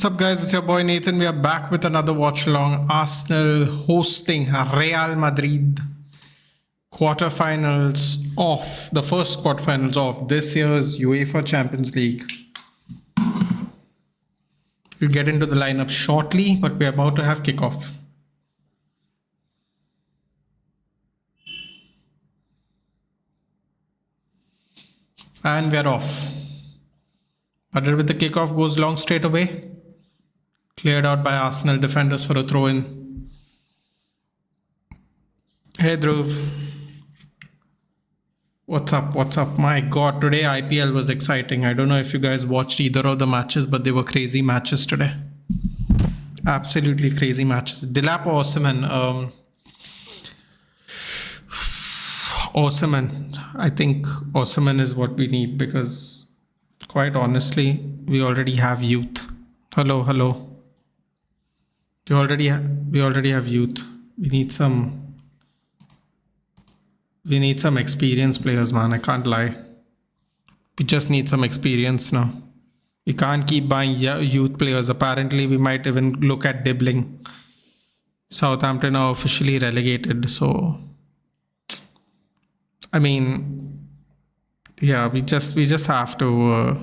What's up, guys? It's your boy Nathan. We are back with another watch along. Arsenal hosting Real Madrid. Quarterfinals off. The first quarterfinals of this year's Uefa Champions League. We'll get into the lineup shortly, but we're about to have kickoff. And we're off. Madrid with the kickoff goes long straight away. Cleared out by Arsenal defenders for a throw-in. Hey Dhruv. What's up? What's up? My God, today IPL was exciting. I don't know if you guys watched either of the matches, but they were crazy matches today. Absolutely crazy matches. Dilap or Osimhen? Osimhen. I think Osimhen is what we need because, quite honestly, we already have youth. Hello. We already have youth. We need some experienced players, man. I can't lie. We just need some experience now. We can't keep buying youth players. Apparently, we might even look at dibbling. Southampton are officially relegated, so I mean, yeah, we just have to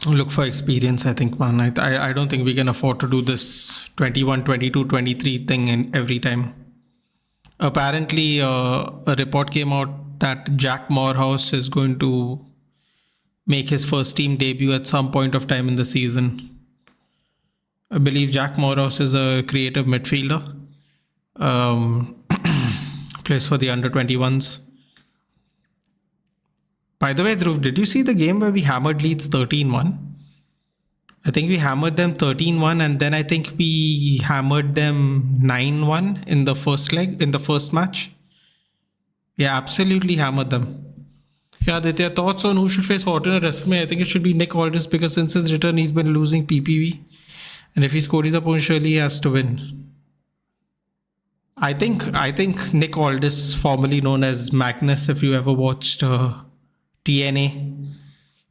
look for experience, I think, man. I don't think we can afford to do this 21, 22, 23 thing in every time. Apparently, a report came out that Jack Morehouse is going to make his first team debut at some point of time in the season. I believe Jack Morehouse is a creative midfielder. Plays for the under-21s. By the way, Dhruv, did you see the game where we hammered Leeds 13-1? I think we hammered them 13-1 and then I think we hammered them 9-1 in the first leg, in the first match. Yeah, absolutely hammered them. Yeah, Aditya, thoughts on who should face Horton at WrestleMania? I think it should be Nick Aldis because since his return, he's been losing PPV. And if he scores his opponent, surely he has to win. I think Nick Aldis, formerly known as Magnus, if you ever watched TNA,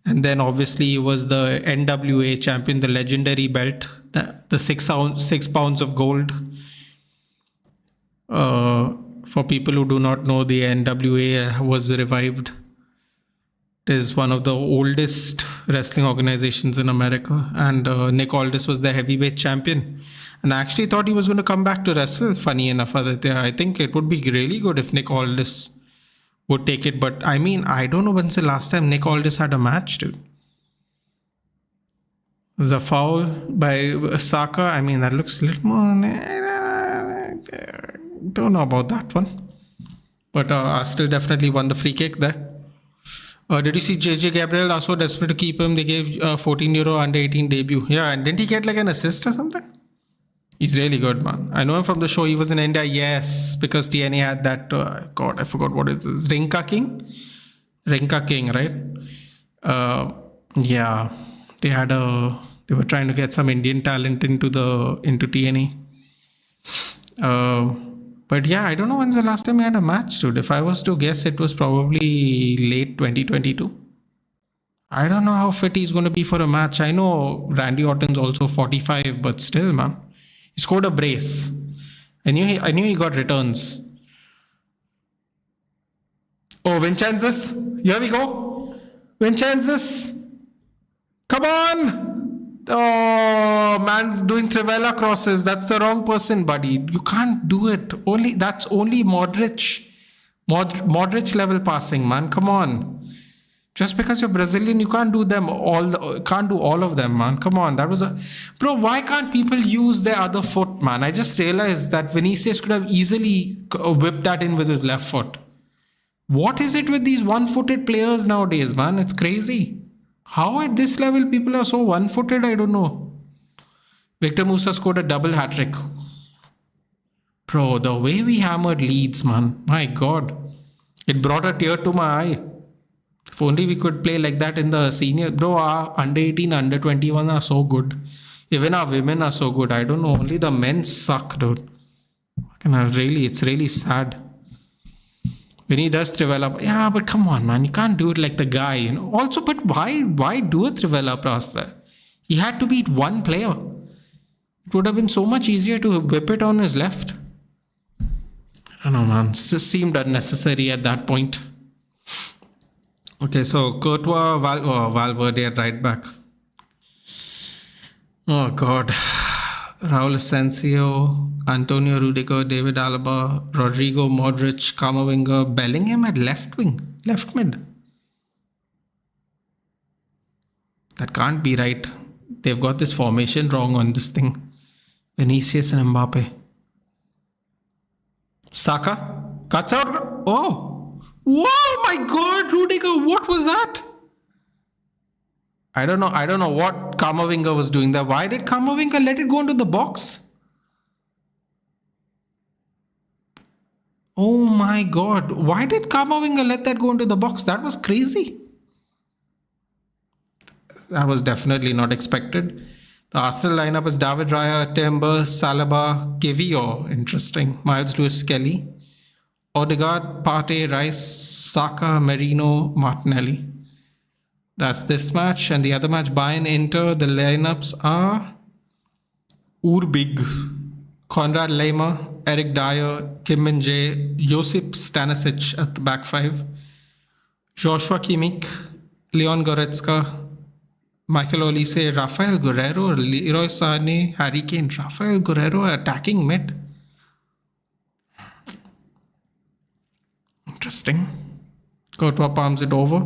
and then obviously he was the NWA champion, the legendary belt, the 6 pounds of gold. For people who do not know, the NWA was revived. It is one of the oldest wrestling organizations in America, and Nick Aldis was the heavyweight champion. And I actually thought he was going to come back to wrestle, funny enough. I think it would be really good if Nick Aldis would take it. But I mean, I don't know when's the last time Nick Aldis had a match, dude. The foul by Saka, I mean, that looks a little more... Don't know about that one. But Arsenal definitely won the free kick there. Did you see JJ Gabriel are so desperate to keep him? They gave €14 under 18 debut. Yeah, and didn't he get like an assist or something? He's really good, man. I know him from the show. He was in India, yes, because TNA had that, God, I forgot what it is. Rinka King, right? Yeah, they were trying to get some Indian talent into TNA. But yeah, I don't know when's the last time we had a match, dude. If I was to guess, it was probably late 2022. I don't know how fit he's going to be for a match. I know Randy Orton's also 45, but still, man. He scored a brace. I knew he got returns. Oh, Vincenzus. Here we go. Vincenzus. Come on. Oh, man's doing Trivela crosses. That's the wrong person, buddy. You can't do it. That's only Modric. Modric level passing, man. Come on. Just because you're Brazilian, you can't do can't do all of them, man. Come on, bro. Why can't people use their other foot, man? I just realized that Vinicius could have easily whipped that in with his left foot. What is it with these one-footed players nowadays, man? It's crazy. How at this level people are so one-footed? I don't know. Victor Musa scored a double hat-trick. Bro, the way we hammered Leeds, man. My God, it brought a tear to my eye. If only we could play like that in the senior. Bro, our under 18, under 21 are so good. Even our women are so good. I don't know. Only the men suck, dude. It's really sad. When he does Trivela, yeah, but come on, man. You can't do it like the guy, you know. Also, but why do a Trivela pass there? He had to beat one player. It would have been so much easier to whip it on his left. I don't know, man. It just seemed unnecessary at that point. Okay, so Courtois, Valverde at right back. Oh, God. Raul Asensio, Antonio Rudiger, David Alaba, Rodrigo Modric, Camavinga, Bellingham at left mid. That can't be right. They've got this formation wrong on this thing. Vinicius and Mbappe. Saka cuts out. Oh, whoa, my God, Rudiger, what was that? I don't know what Camavinga was doing there. Why did Camavinga let it go into the box? Oh my God, why did Camavinga let that go into the box? That was crazy. That was definitely not expected. The Arsenal lineup is David Raya, Timber, Saliba, Kiwior, interesting, Miles Lewis-Kelly, Odegaard, Partey, Rice, Saka, Merino, Martinelli. That's this match. And the other match, Bayern Inter, the lineups are Urbig, Konrad Laimer, Eric Dyer, Kim Min-jae, Josip Stanisic at the back five, Joshua Kimmich, Leon Goretzka, Michael Olise, Rafael Guerrero, Leroy Sané, Harry Kane, Rafael Guerrero attacking mid. Interesting. Courtois palms it over.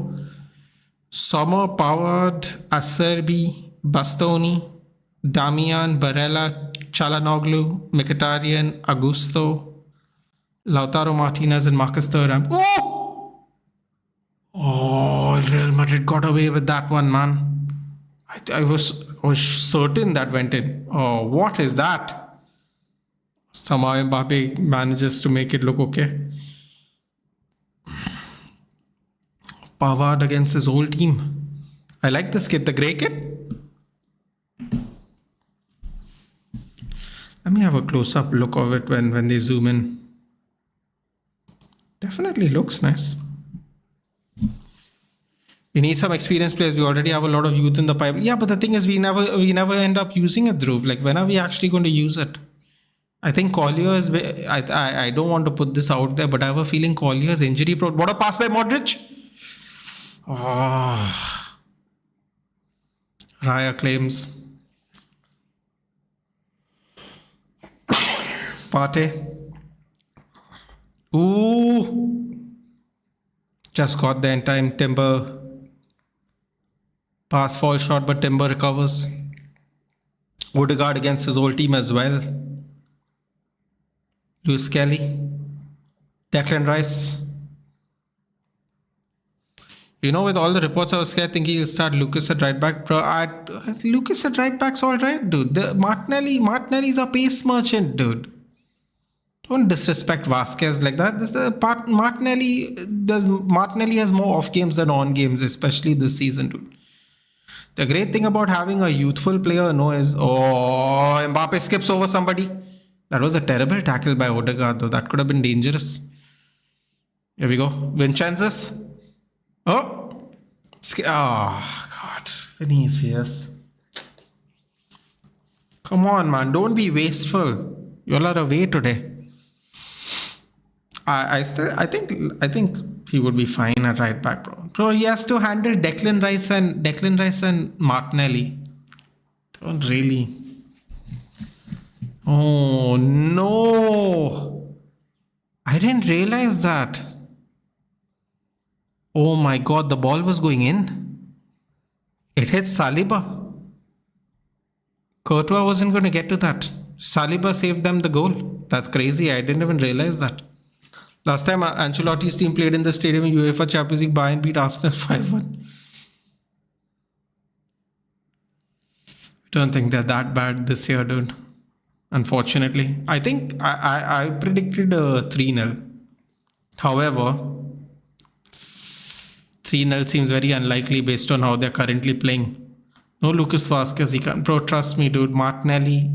Sommer, Pavard, Acerbi, Bastoni, Damian, Barella, Çalhanoğlu, Mkhitaryan, Augusto, Lautaro Martinez and Marcus Thuram. Oh, Real Madrid got away with that one, man. I was certain that went in. Oh, what is that? Somehow Mbappe manages to make it look okay. Pavard against his old team. I like this kit, the grey kit. Let me have a close-up look of it when they zoom in. Definitely looks nice. We need some experienced players. We already have a lot of youth in the pipe. Yeah, but the thing is, we never end up using it, Dhruv. Like, when are we actually going to use it? I think Collier is... I don't want to put this out there, but I have a feeling Collier is injury prone. What a pass by Modric! Ah. Raya claims. Partey. Ooh. Just got there in time. Timber. Pass falls short, but Timber recovers. Odegaard against his old team as well. Lewis Kelly. Declan Rice. You know, with all the reports, I was scared thinking he'll start Lucas at right back. Lucas at right back's all right, dude. Martinelli's a pace merchant, dude. Don't disrespect Vasquez like that. Martinelli has more off games than on games, especially this season, dude. The great thing about having a youthful player, is Mbappe skips over somebody. That was a terrible tackle by Odegaard, though. That could have been dangerous. Here we go. Vincenzus. Oh, God, Vinicius. Come on, man. Don't be wasteful. You all are away today. I think he would be fine at right back, bro. Bro, he has to handle Declan Rice and Martinelli. Don't really. Oh no! I didn't realize that. Oh my God, the ball was going in. It hit Saliba. Courtois wasn't going to get to that. Saliba saved them the goal. That's crazy. I didn't even realize that. Last time Ancelotti's team played in the stadium in UEFA Champions League, Bayern beat Arsenal 5-1. I don't think they're that bad this year, dude. Unfortunately. I think I predicted a 3-0. However, 3-0 seems very unlikely based on how they're currently playing. No Lucas Vasquez, he can't. Bro, trust me, dude. Martinelli,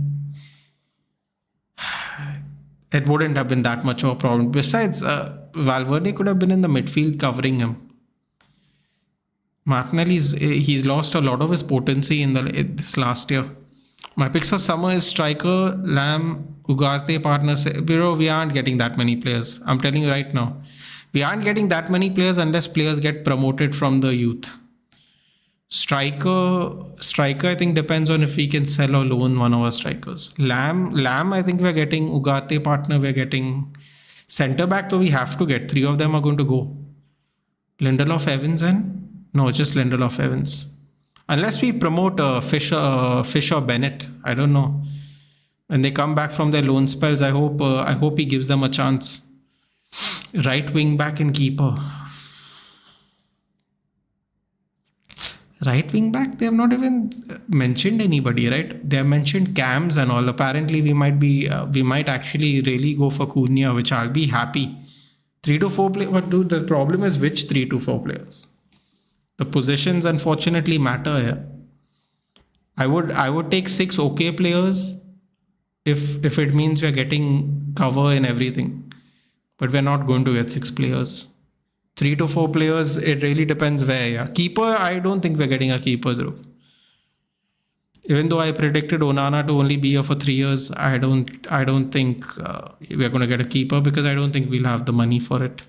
it wouldn't have been that much of a problem. Besides, Valverde could have been in the midfield covering him. Martinelli's he's lost a lot of his potency in this last year. My picks for summer is striker, Lam, Ugarte, partners. Bro, we aren't getting that many players. I'm telling you right now. We aren't getting that many players unless players get promoted from the youth. Striker, I think depends on if we can sell or loan one of our strikers. Lamb, I think we're getting. Ugarte, partner, we're getting. Centre back, though, we have to get. 3 of them are going to go. Lindelof, Evans, and no, just Lindelof, Evans. Unless we promote Fish or Bennett, I don't know. When they come back from their loan spells, I hope he gives them a chance. Right wing back and keeper. Right wing back, they have not even mentioned anybody, right? They have mentioned cams and all. Apparently, we might actually really go for Cunha, which I'll be happy. 3 to 4 players. But dude, the problem is which 3 to 4 players? The positions unfortunately matter here. I would take 6 okay players if it means we're getting cover and everything. But we're not going to get 6 players. 3 to 4 players, it really depends where. Yeah. Keeper, I don't think we're getting a keeper through. Even though I predicted Onana to only be here for 3 years, I don't think we're going to get a keeper because I don't think we'll have the money for it.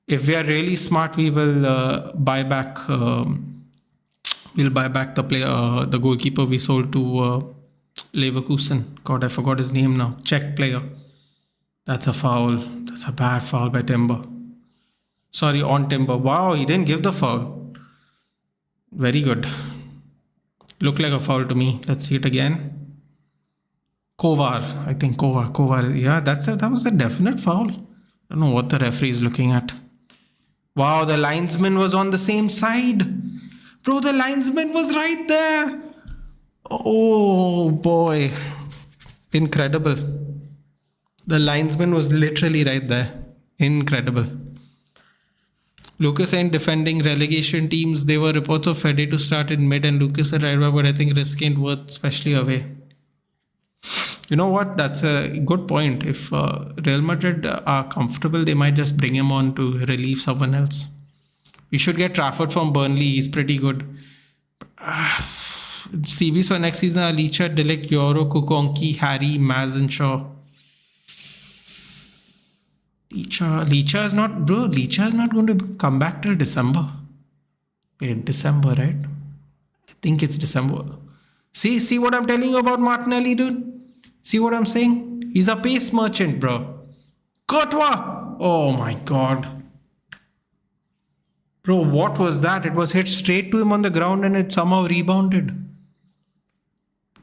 If we are really smart, we will buy back. We'll buy back the goalkeeper we sold to Leverkusen. God, I forgot his name now. Czech player. That's a foul. That's a bad foul by Timber. Sorry, on Timber. Wow, he didn't give the foul. Very good. Looked like a foul to me. Let's see it again. Kovar. I think Kovar. Yeah, that was a definite foul. I don't know what the referee is looking at. Wow, the linesman was on the same side. Bro, the linesman was right there. Oh boy. Incredible. The linesman was literally right there. Incredible. Lucas ain't defending relegation teams. There were reports of Fede to start in mid and Lucas at right back, but I think risk ain't worth, especially away. You know what? That's a good point. If Real Madrid are comfortable, they might just bring him on to relieve someone else. We should get Trafford from Burnley. He's pretty good. CVs for next season are Licha, Delict, Yoro, Kukonki, Harry, Maz and Shaw. Licha is not going to come back till December. Wait, December, right? I think it's December. See what I'm telling you about Martinelli, dude? See what I'm saying? He's a pace merchant, bro. Courtois! Oh my god. Bro, what was that? It was hit straight to him on the ground and it somehow rebounded.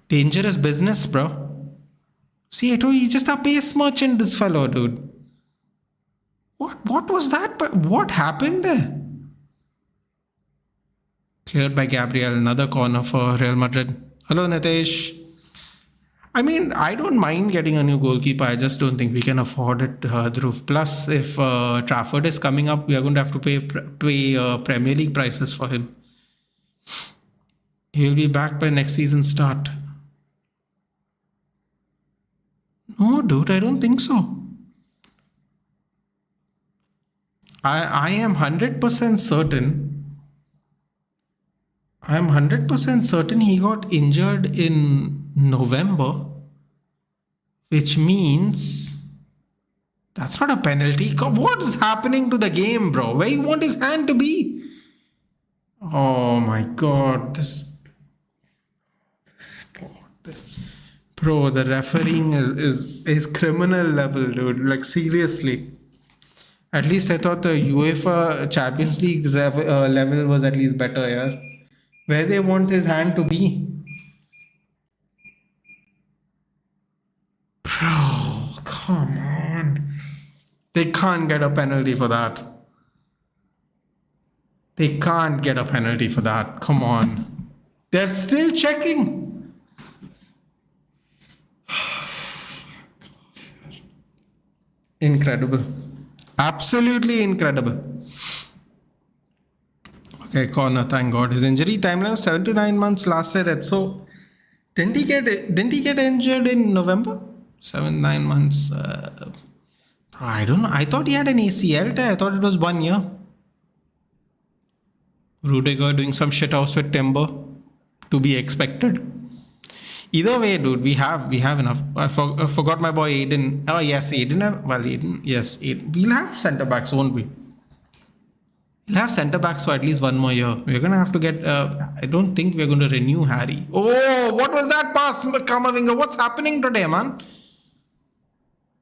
Dangerous business, bro. See, I told you, he's just a pace merchant, this fellow, dude. What was that? But what happened there? Cleared by Gabriel. Another corner for Real Madrid. Hello, Nitesh. I mean, I don't mind getting a new goalkeeper. I just don't think we can afford it, Dhruv. Plus, if Trafford is coming up, we are going to have to pay Premier League prices for him. He'll be back by next season's start. No, dude, I don't think so. I am 100% certain. I'm 100% certain he got injured in November, which means that's not a penalty. What is happening to the game, bro? Where you want his hand to be? Oh my god, this bro, the refereeing is criminal level, dude. Like, seriously. At least I thought the UEFA Champions League level was at least better, yeah. Where they want his hand to be. Bro, come on. They can't get a penalty for that. They can't get a penalty for that. Come on. They're still checking. Incredible. Absolutely incredible. Okay, corner, thank God. His injury timeline was 7 to 9 months last said. So didn't he get injured in November? 7-9 months. I don't know. I thought he had an ACL. I thought it was 1 year. Rudiger doing some shit house with Timber. To be expected. Either way, dude, we have enough. I forgot my boy Aiden. Oh, yes, Aiden. Yes, Aiden. We'll have centre backs, won't we? We'll have centre backs for at least one more year. We're going to have to get... I don't think we're going to renew Harry. Oh, what was that pass, Kamavinga? What's happening today, man?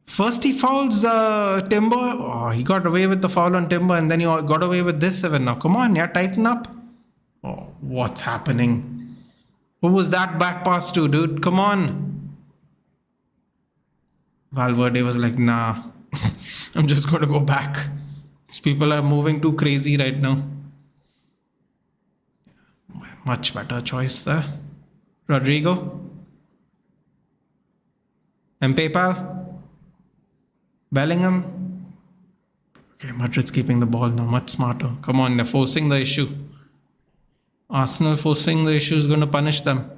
First he fouls Timber. Oh, he got away with the foul on Timber and then he got away with this even now. Come on, yeah, tighten up. Oh, what's happening? Who was that back pass to, dude? Come on. Valverde was like, nah, I'm just going to go back. These people are moving too crazy right now. Much better choice there. Rodrigo. Mbappe. Bellingham. Okay, Madrid's keeping the ball now. Much smarter. Come on, they're forcing the issue. Arsenal forcing the issue is going to punish them.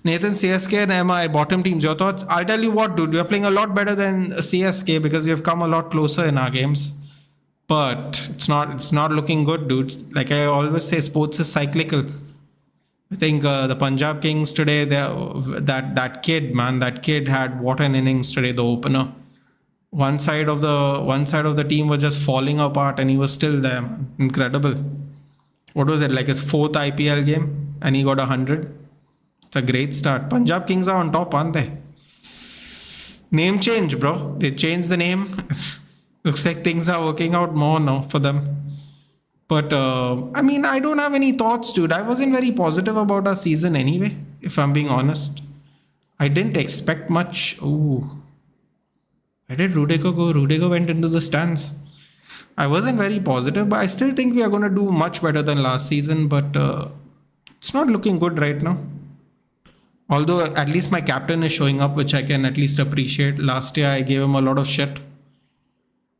Nathan, CSK and MI, bottom teams. Your thoughts? I'll tell you what, dude. We're playing a lot better than CSK because we have come a lot closer in our games. But it's not looking good, dude. Like I always say, sports is cyclical. I think the Punjab Kings today, that kid had what an innings today, the opener. One side of the team was just falling apart and he was still there, man. Incredible. What was it, like his 4th IPL game and he got 100? It's a great start. Punjab Kings are on top, aren't they? Name change, bro. They changed the name. Looks like things are working out more now for them. But, I mean, I don't have any thoughts, dude. I wasn't very positive about our season anyway, if I'm being honest. I didn't expect much. Ooh. Where did Rudiger go? Rudiger went into the stands. I wasn't very positive, but I still think we are going to do much better than last season. But it's not looking good right now. Although at least my captain is showing up, which I can at least appreciate. Last year I gave him a lot of shit.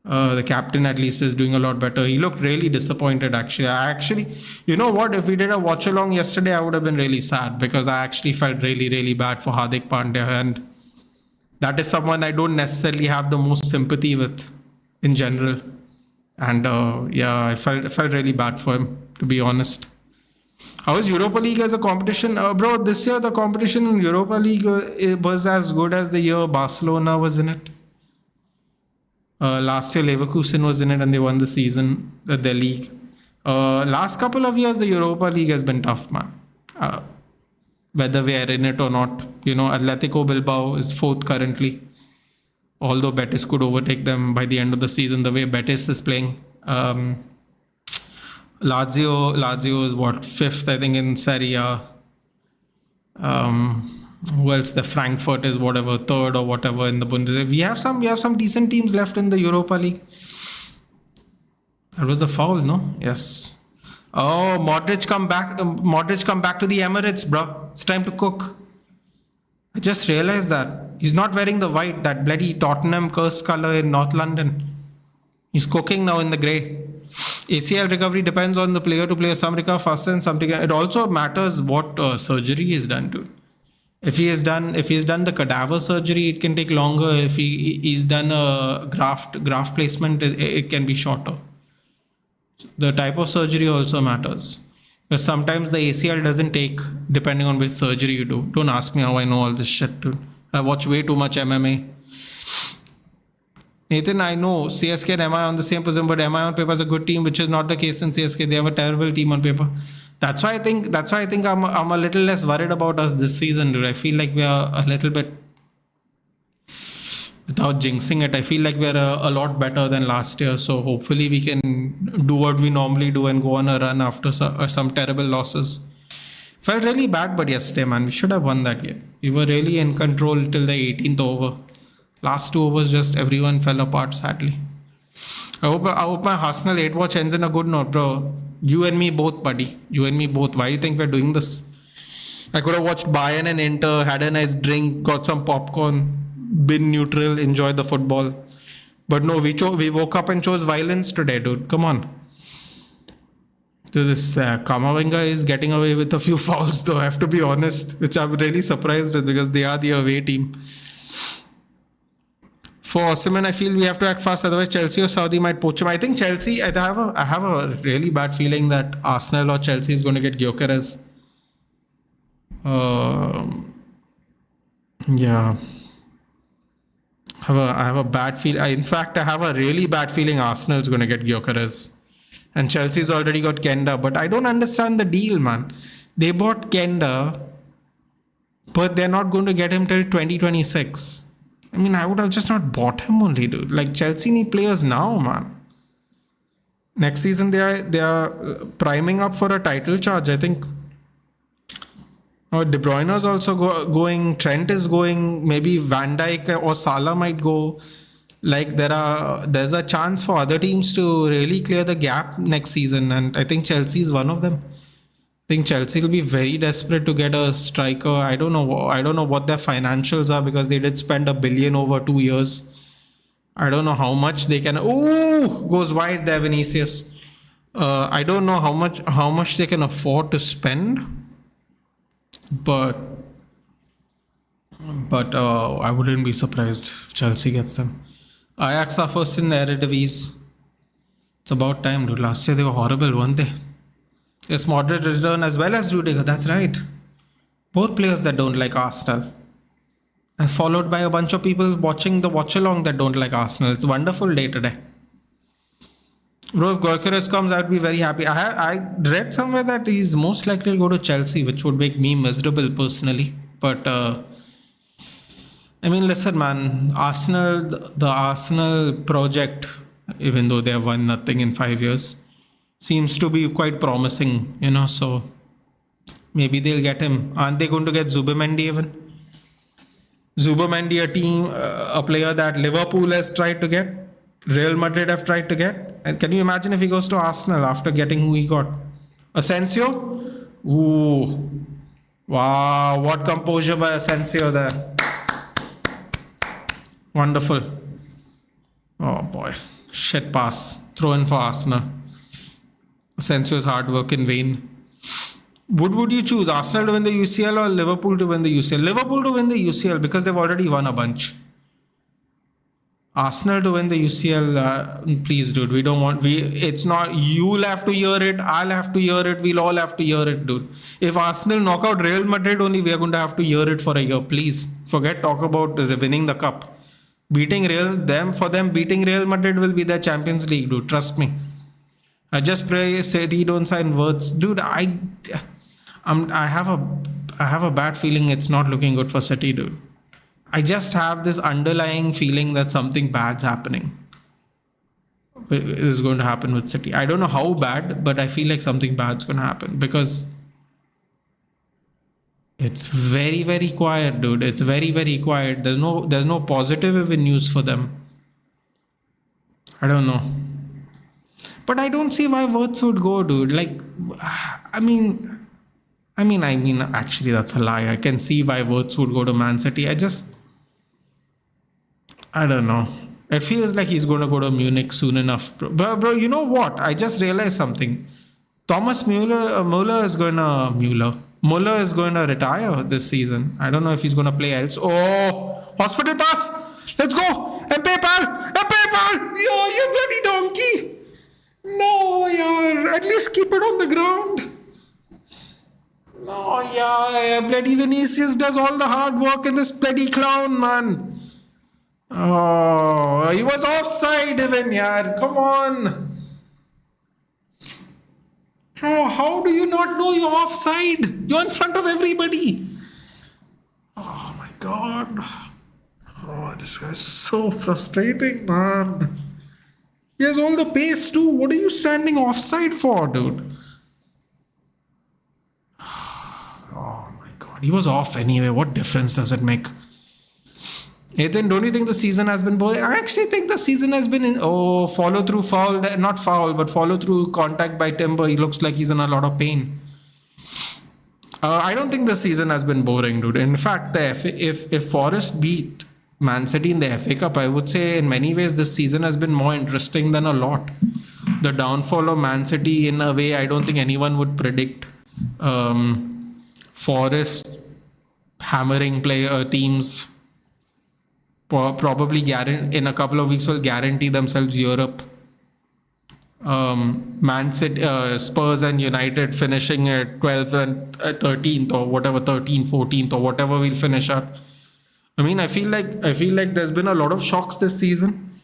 The captain at least is doing a lot better. He looked really disappointed actually. You know what? If we did a watch along yesterday, I would have been really sad because I actually felt really, really bad for Hardik Pandya. And that is someone I don't necessarily have the most sympathy with in general. And yeah, I felt really bad for him, to be honest. How is Europa League as a competition? Bro, this year the competition in Europa League was as good as the year Barcelona was in it. Last year Leverkusen was in it and they won the season, their league. Last couple of years the Europa League has been tough, man. Whether we are in it or not. You know, Atletico Bilbao is 4th currently. Although Betis could overtake them by the end of the season, the way Betis is playing. Lazio is what, 5th, I think, in Serie A. Who else? The Frankfurt is whatever, 3rd or whatever in the Bundesliga. We have some decent teams left in the Europa League. That was a foul, no? Yes. Oh, Modric come back to the Emirates, bro. It's time to cook. I just realized that. He's not wearing the white, that bloody Tottenham curse color in North London. He's cooking now in the grey. ACL recovery depends on the player to player. Some recover faster and some it also matters what surgery is done, dude. If he has done the cadaver surgery, it can take longer. If he's done a graft placement, it can be shorter. The type of surgery also matters. Because sometimes the ACL doesn't take depending on which surgery you do. Don't ask me how I know all this shit, dude. I watch way too much MMA. Nathan, I know CSK and MI on the same position, but MI on paper is a good team, which is not the case in CSK. They have a terrible team on paper. That's why I think I'm a little less worried about us this season, dude. I feel like we are a little bit, without jinxing it, I feel like we're a lot better than last year. So hopefully we can do what we normally do and go on a run after some terrible losses. Felt really bad, but yesterday, man, we should have won that game. We were really in control till the 18th over. Last 2 overs, just everyone fell apart, sadly. I hope my Arsenal 8 watch ends in a good note, bro. You and me both, buddy. You and me both. Why do you think we're doing this? I could have watched Bayern and Inter, had a nice drink, got some popcorn, been neutral, enjoyed the football. But no, we woke up and chose violence today, dude. Come on. So this Kamavinga is getting away with a few fouls, though, I have to be honest, which I'm really surprised with because they are the away team. For Osimhen, I feel we have to act fast. Otherwise, Chelsea or Saudi might poach him. I think Chelsea. I have a really bad feeling that Arsenal or Chelsea is going to get Gyökeres. Yeah. I have a bad feel. In fact, I have a really bad feeling Arsenal is going to get Gyökeres. And Chelsea's already got Kenda. But I don't understand the deal, man. They bought Kenda, but they're not going to get him till 2026. I mean, I would have just not bought him only, dude. Like, Chelsea need players now, man. Next season, they are priming up for a title charge. I think De Bruyne is also going. Trent is going. Maybe Van Dijk or Salah might go. Like, there's a chance for other teams to really clear the gap next season. And I think Chelsea is one of them. I think Chelsea will be very desperate to get a striker. I don't know what their financials are, because they did spend $1 billion over 2 years. I don't know how much they can. Oh, goes wide there, Vinicius. I don't know how much they can afford to spend, but I wouldn't be surprised if Chelsea gets them. Ajax are first in the Eredivisie. It's about time, dude. Last year they were horrible, weren't they? Yes, Madrid return as well as Rudiger. That's right. Both players that don't like Arsenal. And followed by a bunch of people watching the watch-along that don't like Arsenal. It's a wonderful day today. Bro, if Gyökeres comes, I'd be very happy. I read somewhere that he's most likely to go to Chelsea, which would make me miserable personally. But, I mean, listen, man. Arsenal, the Arsenal project, even though they have won nothing in 5 years, seems to be quite promising, so maybe they'll get him. Aren't they going to get Zubimendi even? Zubimendi, a player that Liverpool has tried to get, Real Madrid have tried to get. And can you imagine if he goes to Arsenal after getting who he got? Asensio? Ooh. Wow, what composure by Asensio there. Wonderful. Oh boy. Shit pass. Throw in for Arsenal. Asensio's hard work in vain. Would you choose Arsenal to win the UCL or Liverpool to win the UCL? Liverpool to win the UCL because they've already won a bunch. Arsenal to win the UCL, please, dude. It's not, you'll have to hear it, I'll have to hear it, we'll all have to hear it, dude. If Arsenal knock out Real Madrid only, we are going to have to hear it for a year, please. Talk about winning the cup. Beating Real Madrid will be their Champions League, dude. Trust me. I just pray City don't sign Wirtz. Dude, I have a bad feeling it's not looking good for City, dude. I just have this underlying feeling that something bad's happening. Is going to happen with City. I don't know how bad, but I feel like something bad's going to happen because it's very, very quiet, dude. It's very, very quiet. There's no positive news for them. I don't know. But I don't see why Wirtz would go, dude. Like, I mean, actually, that's a lie. I can see why Wirtz would go to Man City. I don't know. It feels like he's going to go to Munich soon enough. Bro, you know what? I just realized something. Thomas Muller is going to retire this season. I don't know if he's going to play else. Oh, hospital pass. Let's go. Mbappe. Yo, you bloody donkey. No, yaar. At least keep it on the ground. No, yeah. Bloody Vinicius does all the hard work in this bloody clown, man. Oh, he was offside even, yaar. Come on. How do you not know you're offside? You're in front of everybody. Oh my God. Oh, this guy's so frustrating, man. He has all the pace too. What are you standing offside for, dude? Oh my God. He was off anyway. What difference does it make? Ethan, don't you think the season has been boring? I actually think the season has been follow through foul, not foul, but follow through contact by Timber. He looks like he's in a lot of pain. I don't think the season has been boring, dude. In fact, if Forest beat Man City in the FA Cup, I would say in many ways this season has been more interesting than a lot. The downfall of Man City, in a way, I don't think anyone would predict. Forest hammering teams. probably in a couple of weeks will guarantee themselves Europe. Man City, Spurs and United finishing at 12th and 13th or whatever, 13th, 14th or whatever we'll finish at. I mean, I feel like there's been a lot of shocks this season.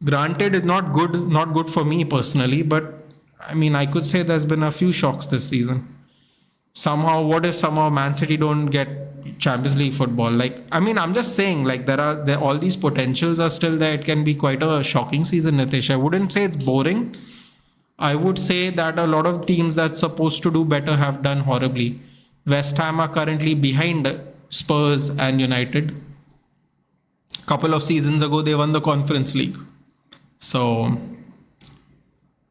Granted, it's not good for me personally, but I mean, I could say there's been a few shocks this season. What if somehow Man City don't get Champions League football? Like, I mean, I'm just saying, like, there all these potentials are still there. It can be quite a shocking season, Nitish. I wouldn't say it's boring. I would say that a lot of teams that's supposed to do better have done horribly. West Ham are currently behind Spurs and United. A couple of seasons ago, they won the Conference League. So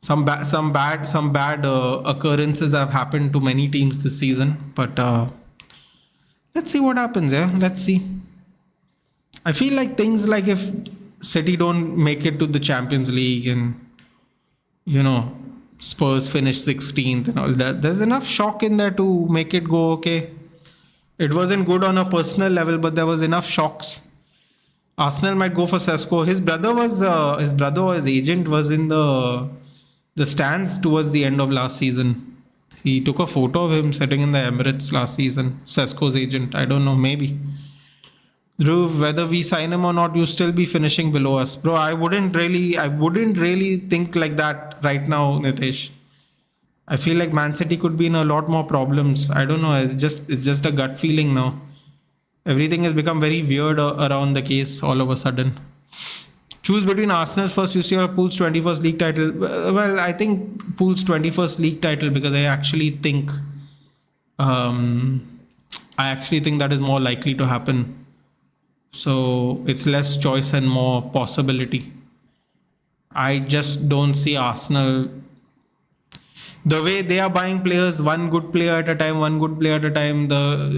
some bad occurrences have happened to many teams this season, but let's see what happens. Let's see. I feel like things like if City don't make it to the Champions League and Spurs finish 16th and all that, there's enough shock in there to make it go okay. It wasn't good on a personal level, but there was enough shocks. Arsenal might go for Sesko. His brother or his agent was in the stands towards the end of last season. He took a photo of him sitting in the Emirates last season. Sesko's agent. I don't know, maybe. Dhruv, whether we sign him or not, you still be finishing below us. Bro, I wouldn't really think like that right now, Nitish. I feel like Man City could be in a lot more problems. I don't know. It's just a gut feeling now. Everything has become very weird around the case all of a sudden. Choose between Arsenal's first UCL or Pool's 21st league title. Well, I think Pool's 21st league title because I actually think that is more likely to happen. So it's less choice and more possibility. I just don't see Arsenal. The way they are buying players, one good player at a time.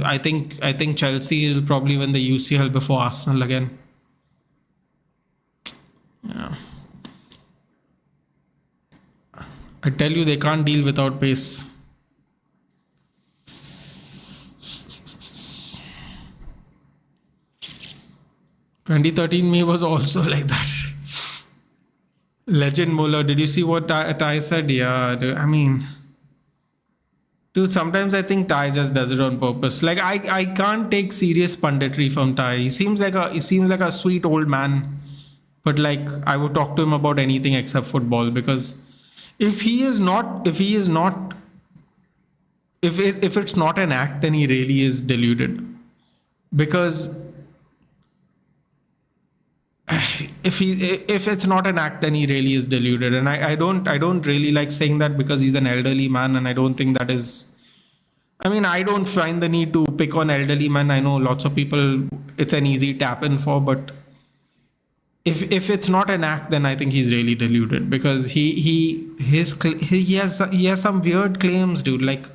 I think Chelsea will probably win the UCL before Arsenal again. Yeah. I tell you, they can't deal without pace. "2013 me was also like that." Legend Muller, did you see what Ty said? Yeah, dude, I mean, dude, sometimes I think Ty just does it on purpose. Like I can't take serious punditry from Ty. He seems like a sweet old man, but like I would talk to him about anything except football, because if it's not an act, then he really is deluded. Because if it's not an act, then he really is deluded. And I don't really like saying that, because he's an elderly man, and I don't think that is. I mean, I don't find the need to pick on elderly men. I know lots of people it's an easy tap in for, but if it's not an act, then I think he's really deluded, because he has some weird claims, dude. Like,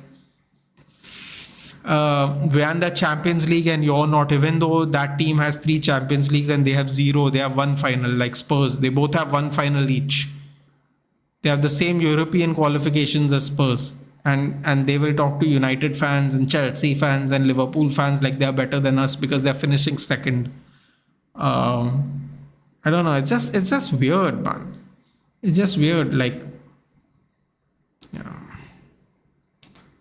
we won the Champions League and you're not, even though that team has 3 Champions Leagues and they have 0, they have 1 final, like Spurs. They both have 1 final each. They have the same European qualifications as Spurs. And they will talk to United fans and Chelsea fans and Liverpool fans like they're better than us because they're finishing second. I don't know. It's just weird, man. It's just weird. Like, yeah.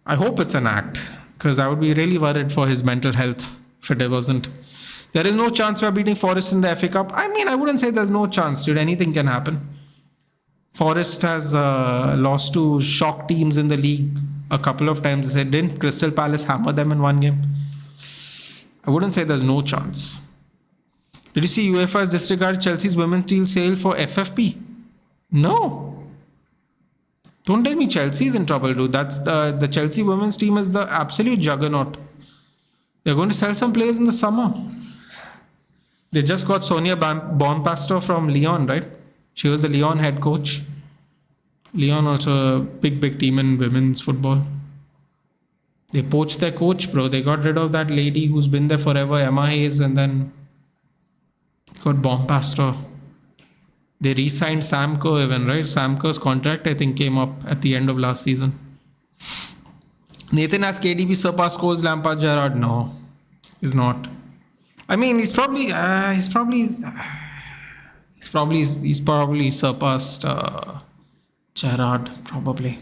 I hope it's an act, because I would be really worried for his mental health if it wasn't. There is no chance we're beating Forest in the FA Cup. I mean, I wouldn't say there's no chance, dude. Anything can happen. Forest has lost to shock teams in the league a couple of times. Didn't Crystal Palace hammer them in one game? I wouldn't say there's no chance. Did you see UEFA has disregarded Chelsea's women's team sale for FFP? No. Don't tell me Chelsea is in trouble, dude. That's the Chelsea women's team is the absolute juggernaut. They're going to sell some players in the summer. They just got Sonia Bonpastor from Lyon, right? She was the Lyon head coach. Lyon also a big team in women's football. They poached their coach, bro. They got rid of that lady who's been there forever, Emma Hayes, and then got Bonpastor. They re-signed Sam Kerr even, right? Sam Kerr's contract, I think, came up at the end of last season. Nathan has KDB surpass Scholes, Lampard, Gerrard? No, he's not. I mean, he's probably surpassed Gerrard, probably.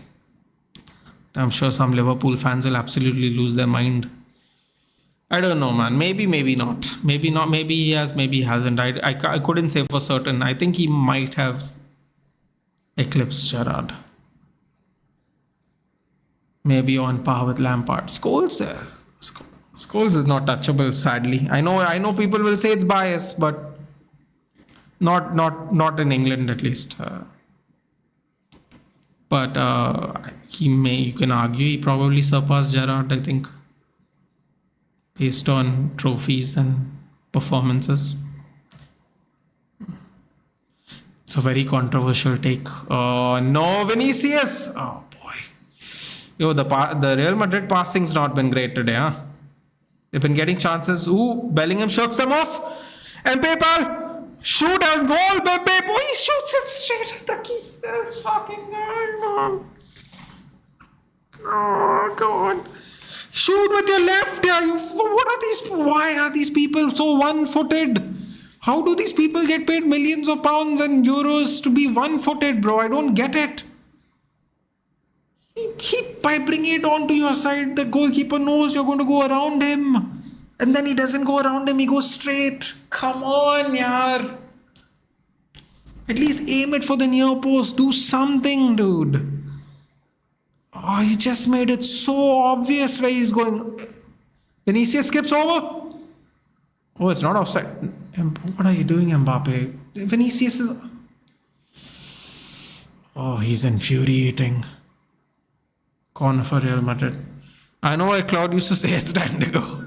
I'm sure some Liverpool fans will absolutely lose their mind. I don't know, man. Maybe, maybe not. Maybe not. Maybe he has, maybe he hasn't. I couldn't say for certain. I think he might have eclipsed Gerrard. Maybe on par with Lampard. Scholes is not touchable, sadly. I know people will say it's bias, but not in England at least. But you can argue he probably surpassed Gerrard, I think, based on trophies and performances. It's a very controversial take. No, Vinicius. Oh boy. Yo, the Real Madrid passing's not been great today, huh? They've been getting chances. Ooh, Bellingham shirks them off. And PayPal, shoot and goal, Mbappe. Boy, he shoots it straight at the keeper. This fucking guy, man. Oh, God. Shoot with your left. Why are these people so one-footed? How do these people get paid millions of pounds and euros to be one-footed, bro? I don't get it. By bringing it onto your side, the goalkeeper knows you're going to go around him. And then he doesn't go around him, he goes straight. Come on, yaar. At least aim it for the near post. Do something, dude. Oh, he just made it so obvious where he's going. Vinicius skips over. Oh, it's not offside. What are you doing, Mbappe? Vinicius is... Oh, he's infuriating. Corner for Real Madrid. I know why Claude used to say it's time to go.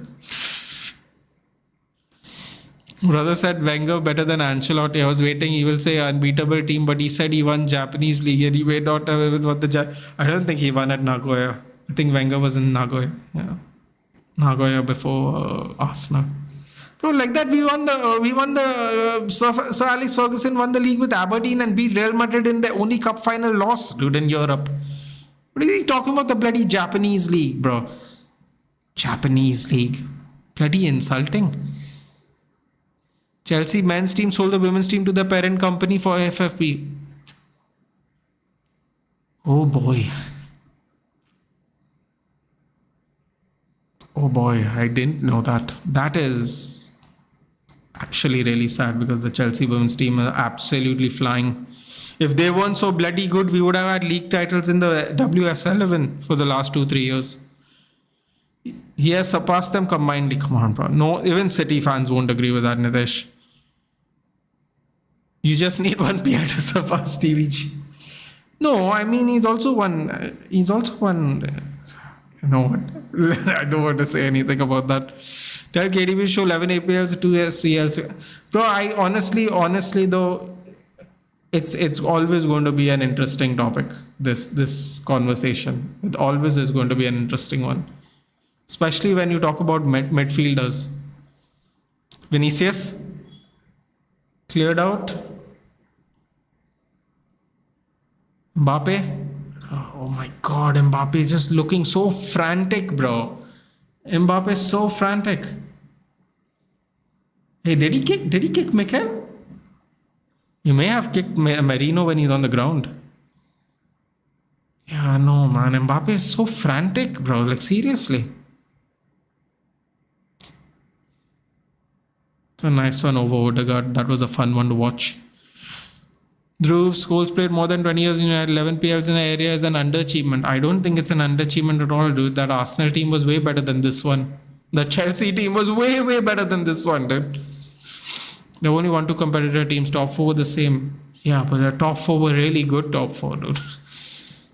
Brother said Wenger better than Ancelotti. I was waiting. He will say unbeatable team, but he said he won Japanese league and he may not have won the I don't think he won at Nagoya. I think Wenger was in Nagoya. Yeah, Nagoya before Arsenal. Bro, like that we won the Sir Alex Ferguson won the league with Aberdeen and beat Real Madrid in the only cup final loss, dude, in Europe. What are you talking about? The bloody Japanese league, bro? Japanese league. Bloody insulting. Chelsea men's team sold the women's team to the parent company for FFP. Oh boy. Oh boy, I didn't know that. That is actually really sad because the Chelsea women's team are absolutely flying. If they weren't so bloody good, we would have had league titles in the WS11 for the last 2-3 years. He has surpassed them combinedly. Come on, bro. No, even City fans won't agree with that, Nitesh. You just need one player to surpass TVG. No, I mean he's also won. You know what? I don't want to say anything about that. Tell KDB show 11 APLs, 2 CLs. Bro, I honestly though, it's always going to be an interesting topic. This conversation. It always is going to be an interesting one. Especially when you talk about midfielders. Vinicius cleared out. Mbappe. Oh my God, Mbappe is just looking so frantic, bro. Mbappe is so frantic. Hey, did he kick Mikel? He may have kicked Merino when he's on the ground. Yeah, no, man. Mbappe is so frantic, bro. Like, seriously. It's a nice one over Odegaard. That was a fun one to watch. Dhruv, Scholes played more than 20 years in United. 11 PLs in the area is an underachievement. I don't think it's an underachievement at all, dude. That Arsenal team was way better than this one. The Chelsea team was way, way better than this one, dude. There were only 1-2 competitor teams. Top 4 were the same. Yeah, but the top 4 were really good top 4, dude.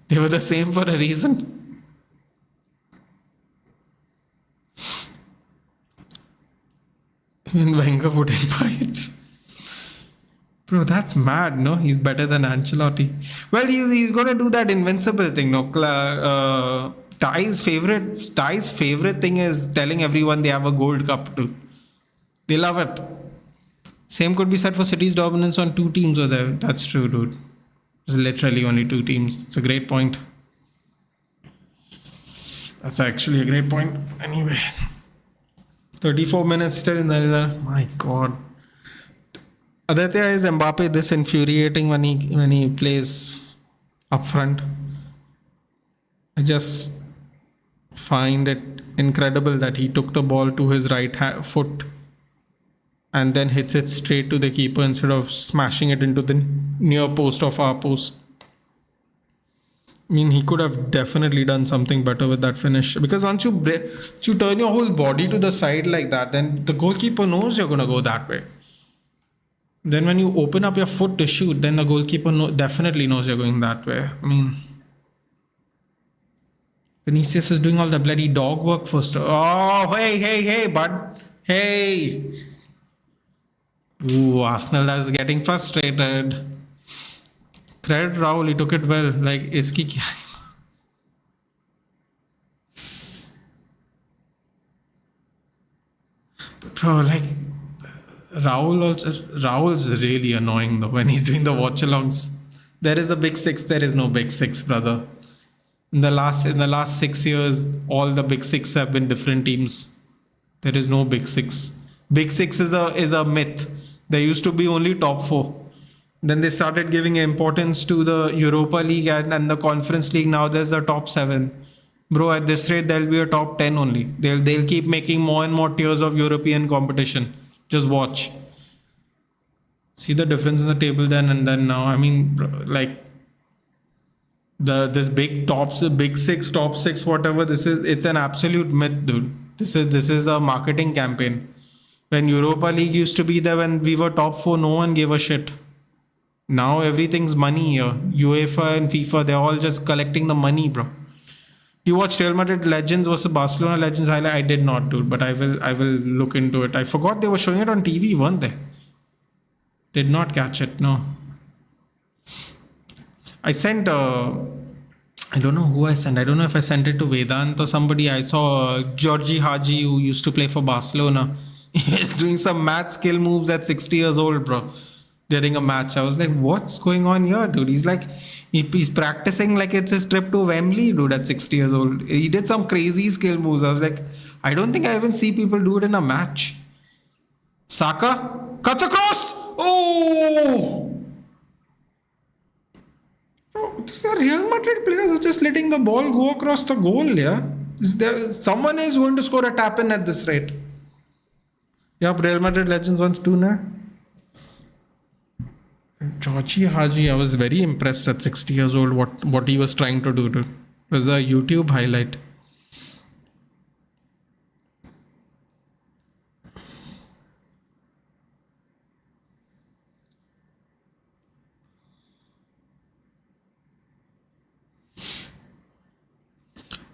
They were the same for a reason. Even Wenger wouldn't buy it. Bro, that's mad, no? He's better than Ancelotti. Well, he's going to do that invincible thing, no? Ty's favorite thing is telling everyone they have a gold cup, too. They love it. Same could be said for City's dominance on 2 teams over there. That's true, dude. There's literally only 2 teams. It's a great point. That's actually a great point. Anyway. 34 minutes still. My God. Aditya, is Mbappe this infuriating when he plays up front? I just find it incredible that he took the ball to his right foot and then hits it straight to the keeper instead of smashing it into the near post of our post. I mean, he could have definitely done something better with that finish, because once you turn your whole body to the side like that, then the goalkeeper knows you're going to go that way. Then when you open up your foot to shoot, then the goalkeeper definitely knows you're going that way. I mean, Vinicius is doing all the bloody dog work first. Oh, hey, bud. Hey. Ooh, Arsenal is getting frustrated. Credit Raul, he took it well. Like, iski kya? Bro, like, Raul's really annoying though when he's doing the watch-alongs. There is a big six, there is no big six, brother. In the last 6 years, all the big six have been different teams. There is no big six. Big six is a myth. There used to be only top four. Then they started giving importance to the Europa League and the Conference League. Now there's a top 7. Bro, at this rate, there'll be a top 10 only. They'll keep making more and more tiers of European competition. Just watch. See the difference in the table then and then now. I mean, like, this big tops, big six, top 6, whatever. It's an absolute myth, dude. This is a marketing campaign. When Europa League used to be there, when we were top 4, no one gave a shit. Now everything's money here. UEFA and FIFA, they're all just collecting the money, bro. You watched Real Madrid Legends versus Barcelona Legends highlight? I did not, dude, but I will look into it. I forgot they were showing it on TV, weren't they? Did not catch it, no. I sent, I don't know who I sent. I don't know if I sent it to Vedant or somebody. I saw Georgie Haji, who used to play for Barcelona. He's doing some mad skill moves at 60 years old, bro. During a match, I was like, what's going on here, dude? He's like, he's practicing like it's his trip to Wembley, dude, at 60 years old. He did some crazy skill moves. I was like, I don't think I even see people do it in a match. Saka cuts across. Oh! Bro, the Real Madrid players are just letting the ball go across the goal, yeah? Someone is going to score a tap-in at this rate. Yep, Real Madrid Legends wants 2 now. Georgie Haji, I was very impressed at 60 years old what he was trying to do. It was a YouTube highlight.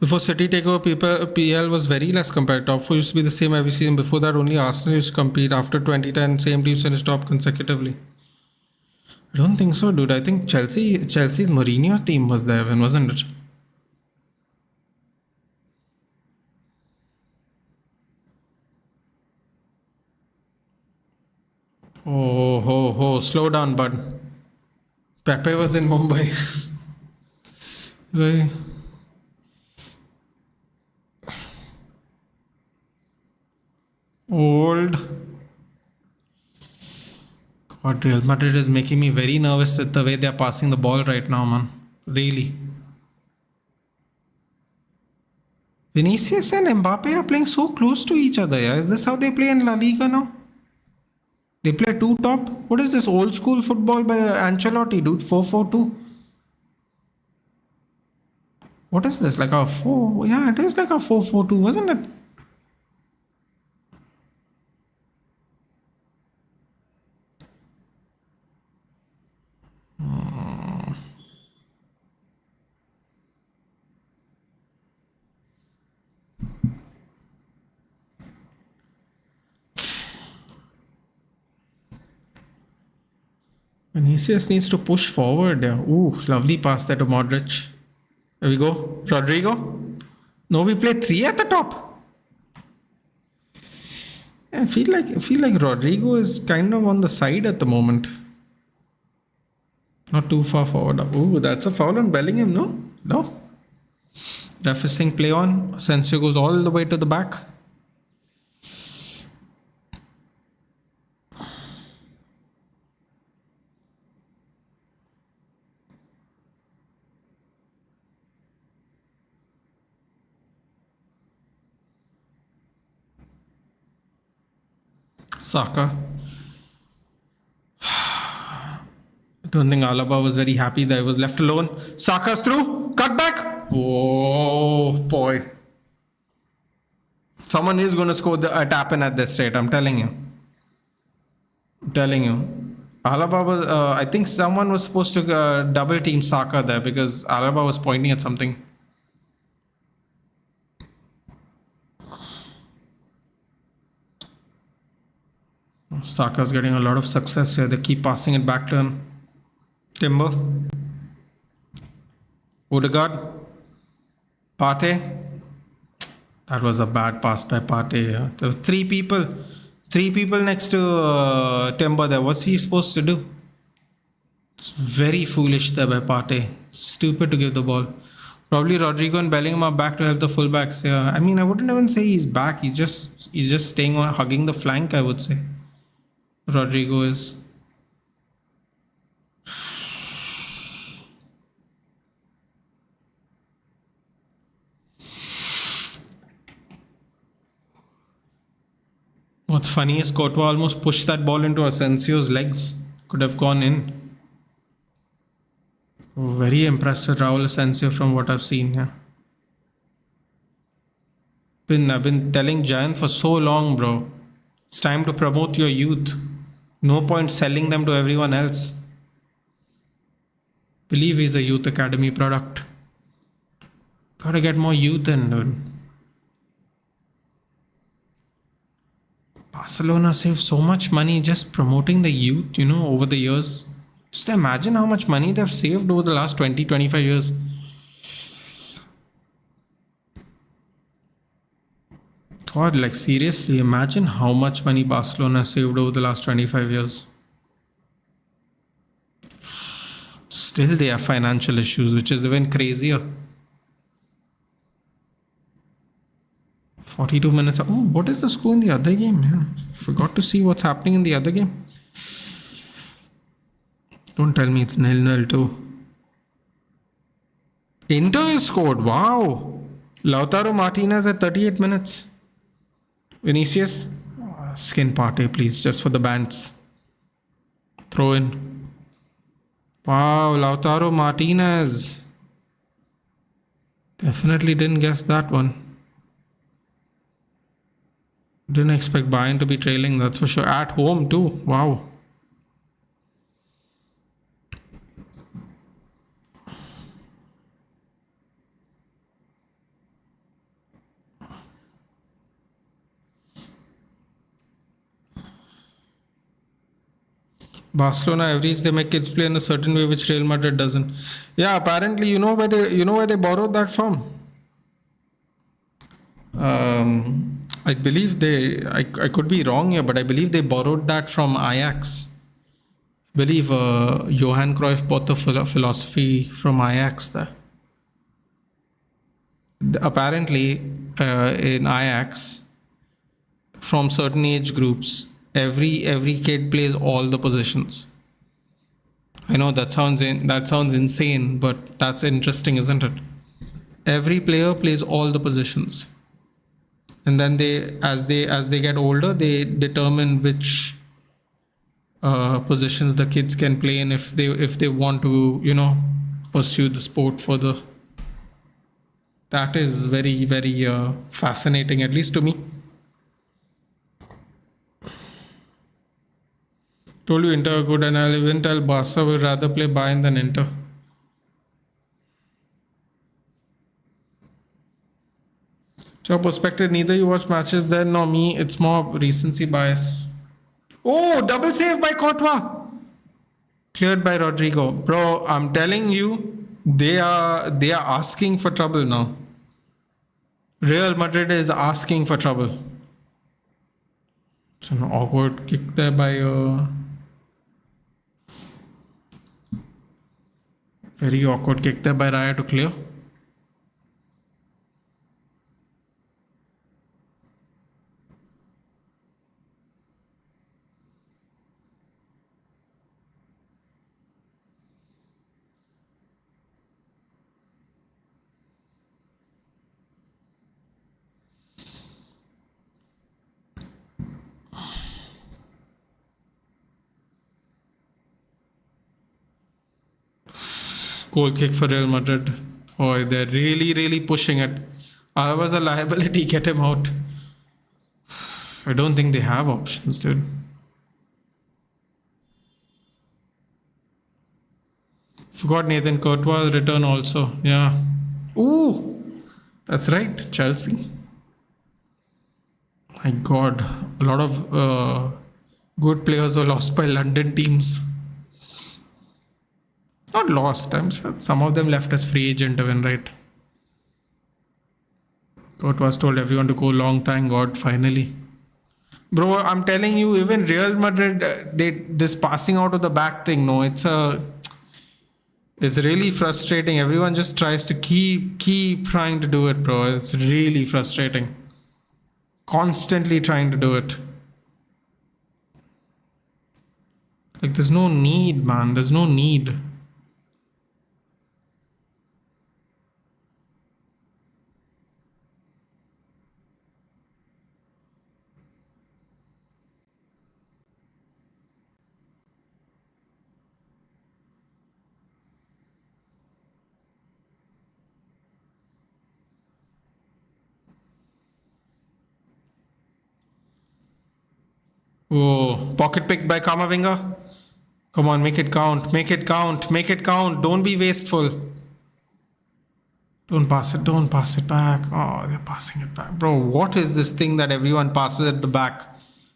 Before City takeover, PL was very less compared. Top 4 used to be the same every season. Before that, only Arsenal used to compete. After 2010, same teams finished top consecutively. I don't think so, dude. I think Chelsea's Mourinho team was there, wasn't it? Oh, slow down, bud. Pepe was in Mumbai. Old. God, Real Madrid is making me very nervous with the way they're passing the ball right now, man. Really. Vinicius and Mbappe are playing so close to each other, yeah? Is this how they play in La Liga now? They play 2 top? What is this old school football by Ancelotti, dude? 4-4-2? What is this? Like a 4? Yeah, it is like a 4-4-2, wasn't it? Vinicius needs to push forward. Yeah. Ooh, lovely pass there to Modric. There we go. Rodrigo. No, we play 3 at the top. Yeah, I feel like Rodrigo is kind of on the side at the moment. Not too far forward. Ooh, that's a foul on Bellingham, no? No. Ref is saying play on. Asensio goes all the way to the back. Saka. I don't think Alaba was very happy that he was left alone. Saka's through. Cut back. Oh, boy. Someone is going to score a tap in at this rate. I'm telling you. I'm telling you. Alaba was, I think someone was supposed to double team Saka there because Alaba was pointing at something. Saka's getting a lot of success here. They keep passing it back to him. Timber. Odegaard. Partey. That was a bad pass by Partey. Yeah. There were three people next to Timber there. What's he supposed to do? It's very foolish there by Partey. Stupid to give the ball. Probably Rodrigo and Bellingham are back to help the fullbacks. Yeah. I mean, I wouldn't even say he's back. He's just staying on, hugging the flank, I would say. Rodrigo is. What's funny is Courtois almost pushed that ball into Asensio's legs. Could have gone in. Very impressed with Raul Asensio from what I've seen here. I've been telling Giant for so long, bro. It's time to promote your youth. No point selling them to everyone else. Believe he's a youth academy product. Gotta get more youth in, dude. Barcelona saved so much money just promoting the youth, over the years. Just imagine how much money they've saved over the last 20-25 years. God, like seriously, imagine how much money Barcelona saved over the last 25 years. Still, they have financial issues, which is even crazier. 42 minutes. Oh, what is the score in the other game? Yeah, forgot to see what's happening in the other game. Don't tell me it's 0-0 too. Inter is scored. Wow. Lautaro Martinez at 38 minutes. Vinicius. Skin Partey, please. Just for the bands. Throw in. Wow. Lautaro Martinez. Definitely didn't guess that one. Didn't expect Bayern to be trailing, that's for sure. At home too. Wow. Barcelona average, they make kids play in a certain way which Real Madrid doesn't. Yeah, apparently you know where they borrowed that from. I believe I could be wrong here, but I believe they borrowed that from Ajax. I believe Johan Cruyff bought the philosophy from Ajax there. Apparently, in Ajax, from certain age groups, every kid plays all the positions. I know that sounds insane, but that's interesting, isn't it? Every player plays all the positions. And then as they get older, they determine which positions the kids can play in if they want to pursue the sport further. That is very, very fascinating, at least to me. Told you Inter are good, and I'll even tell Barca will rather play Bayern than Inter. So perspective, neither you watch matches then nor me. It's more recency bias. Oh, double save by Courtois. Cleared by Rodrigo. Bro, I'm telling you, they are asking for trouble now. Real Madrid is asking for trouble. It's an awkward kick there by very awkward kick there by Raya to clear. Goal kick for Real Madrid. Boy, they're really, really pushing it. Otherwise, a liability, get him out. I don't think they have options, dude. Forgot Nathan Courtois' return also. Yeah. Ooh, that's right. Chelsea. My God, a lot of good players were lost by London teams. Not lost, I'm sure some of them left as free agent even, right? Courtois told everyone to go long, thank God, finally. Bro, I'm telling you, even Real Madrid, this passing out of the back thing, no, it's really frustrating. Everyone just tries to keep trying to do it, bro. It's really frustrating. Constantly trying to do it. Like, there's no need, man. There's no need. Oh, pocket pick by Kamavinga. Come on, make it count. Make it count. Make it count. Don't be wasteful. Don't pass it. Don't pass it back. Oh, they're passing it back. Bro, what is this thing that everyone passes at the back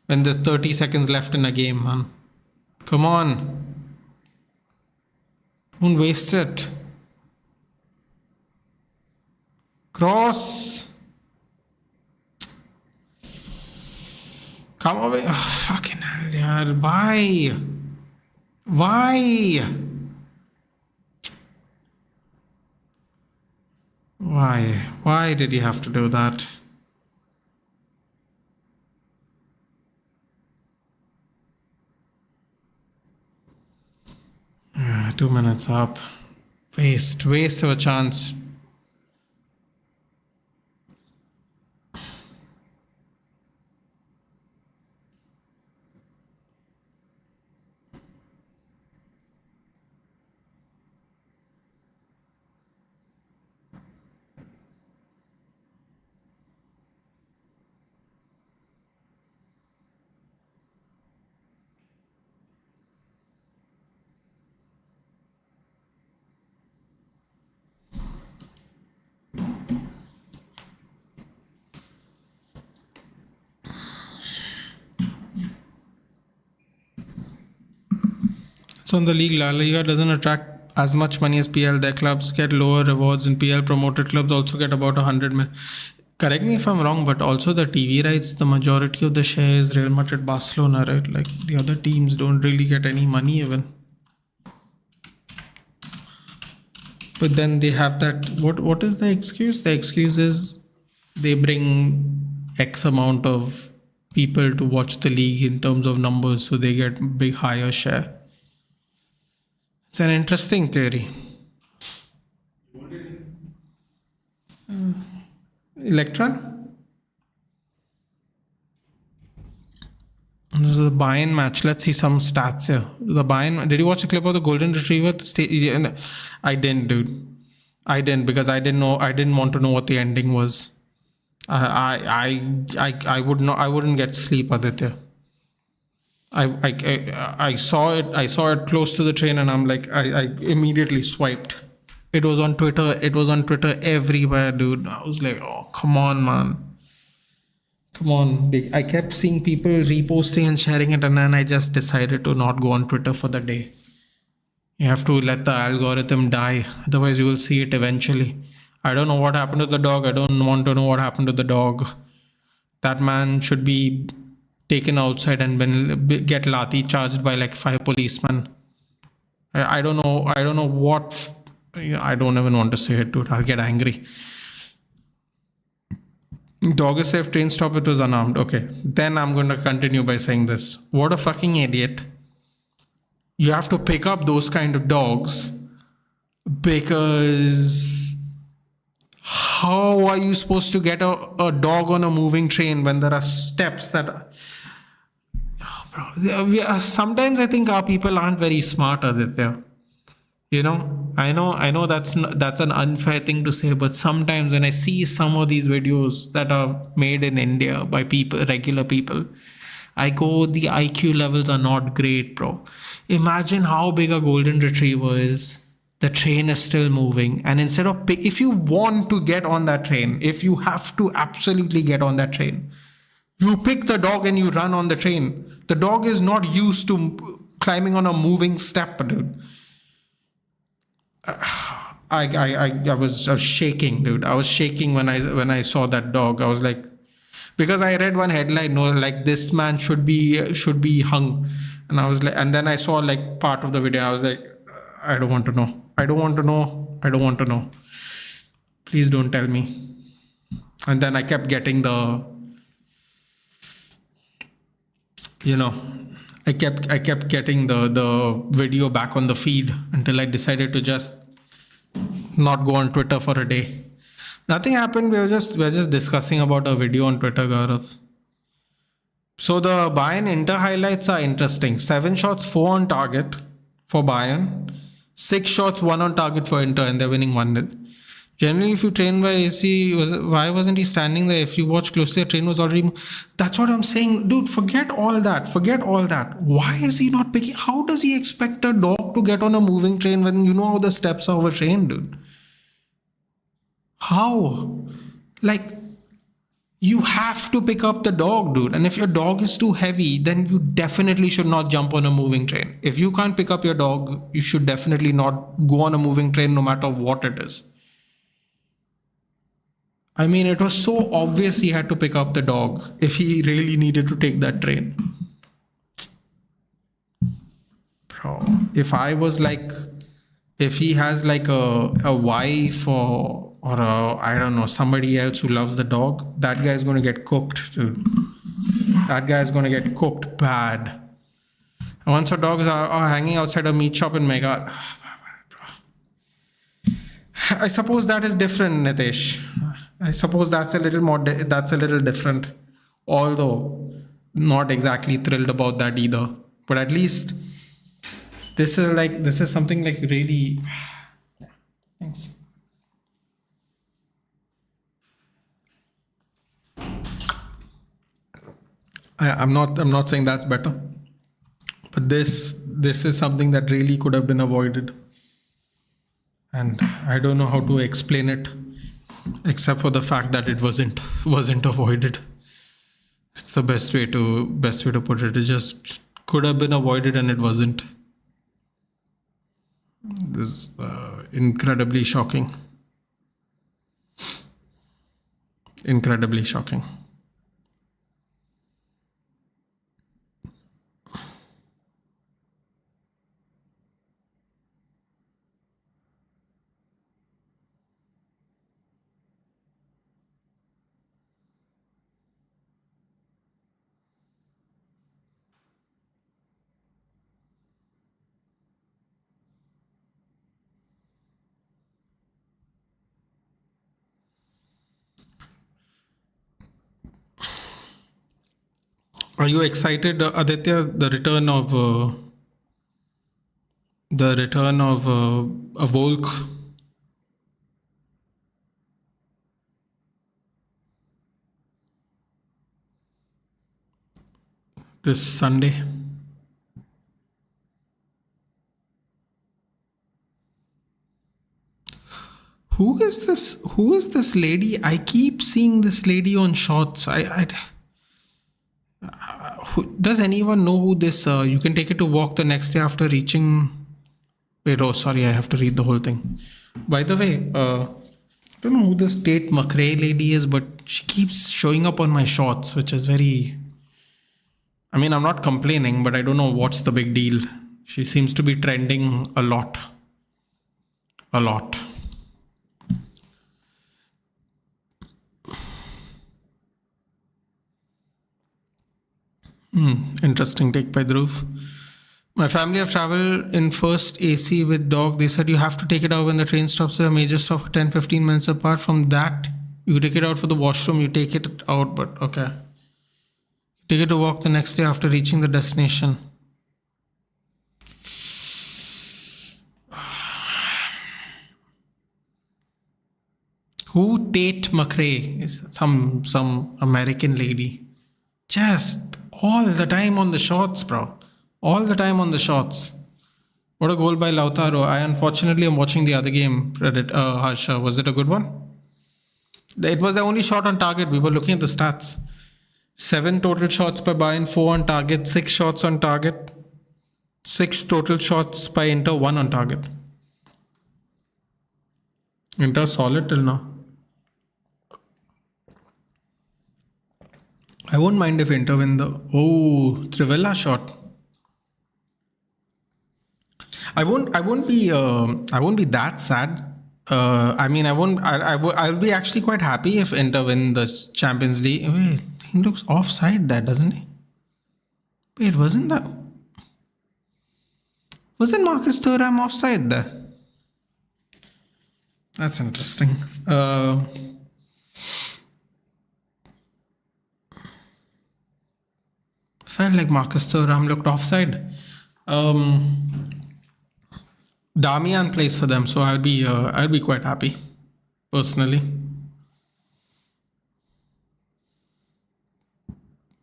when there's 30 seconds left in a game, man? Come on. Don't waste it. Cross. Come away. Oh, fucking hell, yaar. Why? Why? Why? Why did you have to do that? Yeah, 2 minutes up. Waste of a chance. So in the league, La Liga doesn't attract as much money as PL. Their clubs get lower rewards, and PL promoted clubs also get about 100 million. Correct me if I'm wrong, but also the TV rights, the majority of the share is Real Madrid, Barcelona, right? Like the other teams don't really get any money even. But then they have that. What is the excuse? The excuse is they bring X amount of people to watch the league in terms of numbers, so they get big higher share. It's an interesting theory. Electra? This is the Bayern match. Let's see some stats here. The Bayern. Did you watch a clip of the Golden Retriever? I didn't, dude. I didn't because I didn't know. I didn't want to know what the ending was. I would not. I wouldn't get sleep, Aditya. I saw it. I saw it close to the train, and I'm like, I immediately swiped. It was on Twitter. It was on Twitter everywhere, dude. I was like, oh, come on, man. Come on. I kept seeing people reposting and sharing it, and then I just decided to not go on Twitter for the day. You have to let the algorithm die. Otherwise, you will see it eventually. I don't know what happened to the dog. I don't want to know what happened to the dog. That man should be taken outside and get lathi charged by like 5 policemen. I don't know. I don't know what. I don't even want to say it, dude. I'll get angry. Dog is safe, train stop, it was unarmed. Okay, then I'm going to continue by saying this. What a fucking idiot. You have to pick up those kind of dogs because how are you supposed to get a dog on a moving train when there are steps that... Oh, bro. Sometimes I think our people aren't very smart, Aditya. You know? I know that's an unfair thing to say, but sometimes when I see some of these videos that are made in India by people, regular people, I go, the IQ levels are not great, bro. Imagine how big a golden retriever is. The train is still moving, and instead of if you want to get on that train, if you have to absolutely get on that train, you pick the dog and you run on the train. The dog is not used to climbing on a moving step, dude. I was shaking, dude. I was shaking when I saw that dog. I was like, because I read one headline, no, like this man should be hung, and I was like, and then I saw like part of the video. I was like, I don't want to know. I don't want to know. I don't want to know. Please don't tell me. And then I kept getting you know, I kept getting the video back on the feed until I decided to just not go on Twitter for a day. Nothing happened. We were just discussing about a video on Twitter, Gaurav. So the Bayern Inter highlights are interesting. 7 shots, 4 on target for Bayern. 6 shots, 1 on target for Inter, and they're winning 1-0. Generally, if you train by AC, why wasn't he standing there? If you watch closely, the train was already. That's what I'm saying. Dude, forget all that. Forget all that. Why is he not picking? How does he expect a dog to get on a moving train when you know how the steps are of a train, dude? How? Like, you have to pick up the dog, dude. And if your dog is too heavy, then you definitely should not jump on a moving train. If you can't pick up your dog, you should definitely not go on a moving train no matter what it is. I mean, it was so obvious he had to pick up the dog if he really needed to take that train. Bro, if he has like a wife or I don't know, somebody else who loves the dog, that guy is going to get cooked, dude. That guy is going to get cooked bad. And once our dogs are hanging outside a meat shop in Mega, I suppose that is different, Nitesh. I suppose that's a little more. That's a little different, although not exactly thrilled about that either. But at least this is something like really. Thanks. I'm not saying that's better, but this is something that really could have been avoided, and I don't know how to explain it. Except for the fact that it wasn't avoided. It's the best way to put it. It just could have been avoided and it wasn't. This is incredibly shocking. Incredibly shocking. Are you excited, Aditya? The return of a Volk. This Sunday. Who is this lady? I keep seeing this lady on shorts. Does anyone know who this? You can take it to walk the next day after reaching. Wait, oh, sorry, I have to read the whole thing. By the way, I don't know who this Tate McRae lady is, but she keeps showing up on my shorts, which is very. I mean, I'm not complaining, but I don't know what's the big deal. She seems to be trending a lot. A lot. Interesting take by Dhruv. My family have traveled in first AC with dog. They said you have to take it out when the train stops at a major stop for 10-15 minutes apart. From that, you take it out for the washroom, you take it out, but okay. Take it to walk the next day after reaching the destination. Tate McRae, is some American lady. Just all the time on the shots, bro. All the time on the shots. What a goal by Lautaro. I unfortunately am watching the other game, Harsha. Was it a good one? It was the only shot on target. We were looking at the stats. 7 total shots by Bayern, 4 on target, 6 shots on target, 6 total shots by Inter, 1 on target. Inter solid till now. I won't mind if Inter win the... Oh, Trivella shot. I won't be that sad. I'll be actually quite happy if Inter win the Champions League. Wait, he looks offside there, doesn't he? Wait, wasn't Marcus Thuram offside there? That's interesting. Felt like Marcus Thuram looked offside. Damian plays for them, so I'll be quite happy, personally.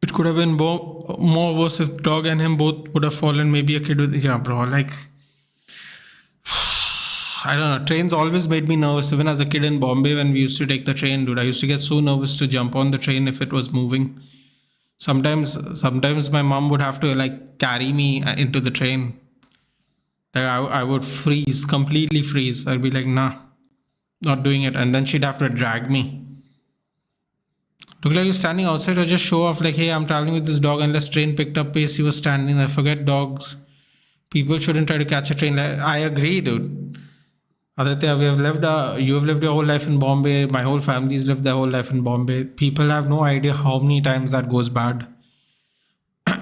It could have been more worse if Dog and him both would have fallen. Maybe a kid with... Yeah, bro, like... I don't know. Trains always made me nervous. Even as a kid in Bombay when we used to take the train, dude, I used to get so nervous to jump on the train if it was moving. Sometimes my mom would have to like carry me into the train. Like I would freeze, completely freeze. I'd be like, nah, not doing it. And then she'd have to drag me. Look like you're standing outside or just show off like, hey, I'm traveling with this dog. Unless train picked up pace, he was standing there. Forget dogs. People shouldn't try to catch a train. I agree, dude. Aditya, you have lived your whole life in Bombay. My whole family's lived their whole life in Bombay. People have no idea how many times that goes bad. The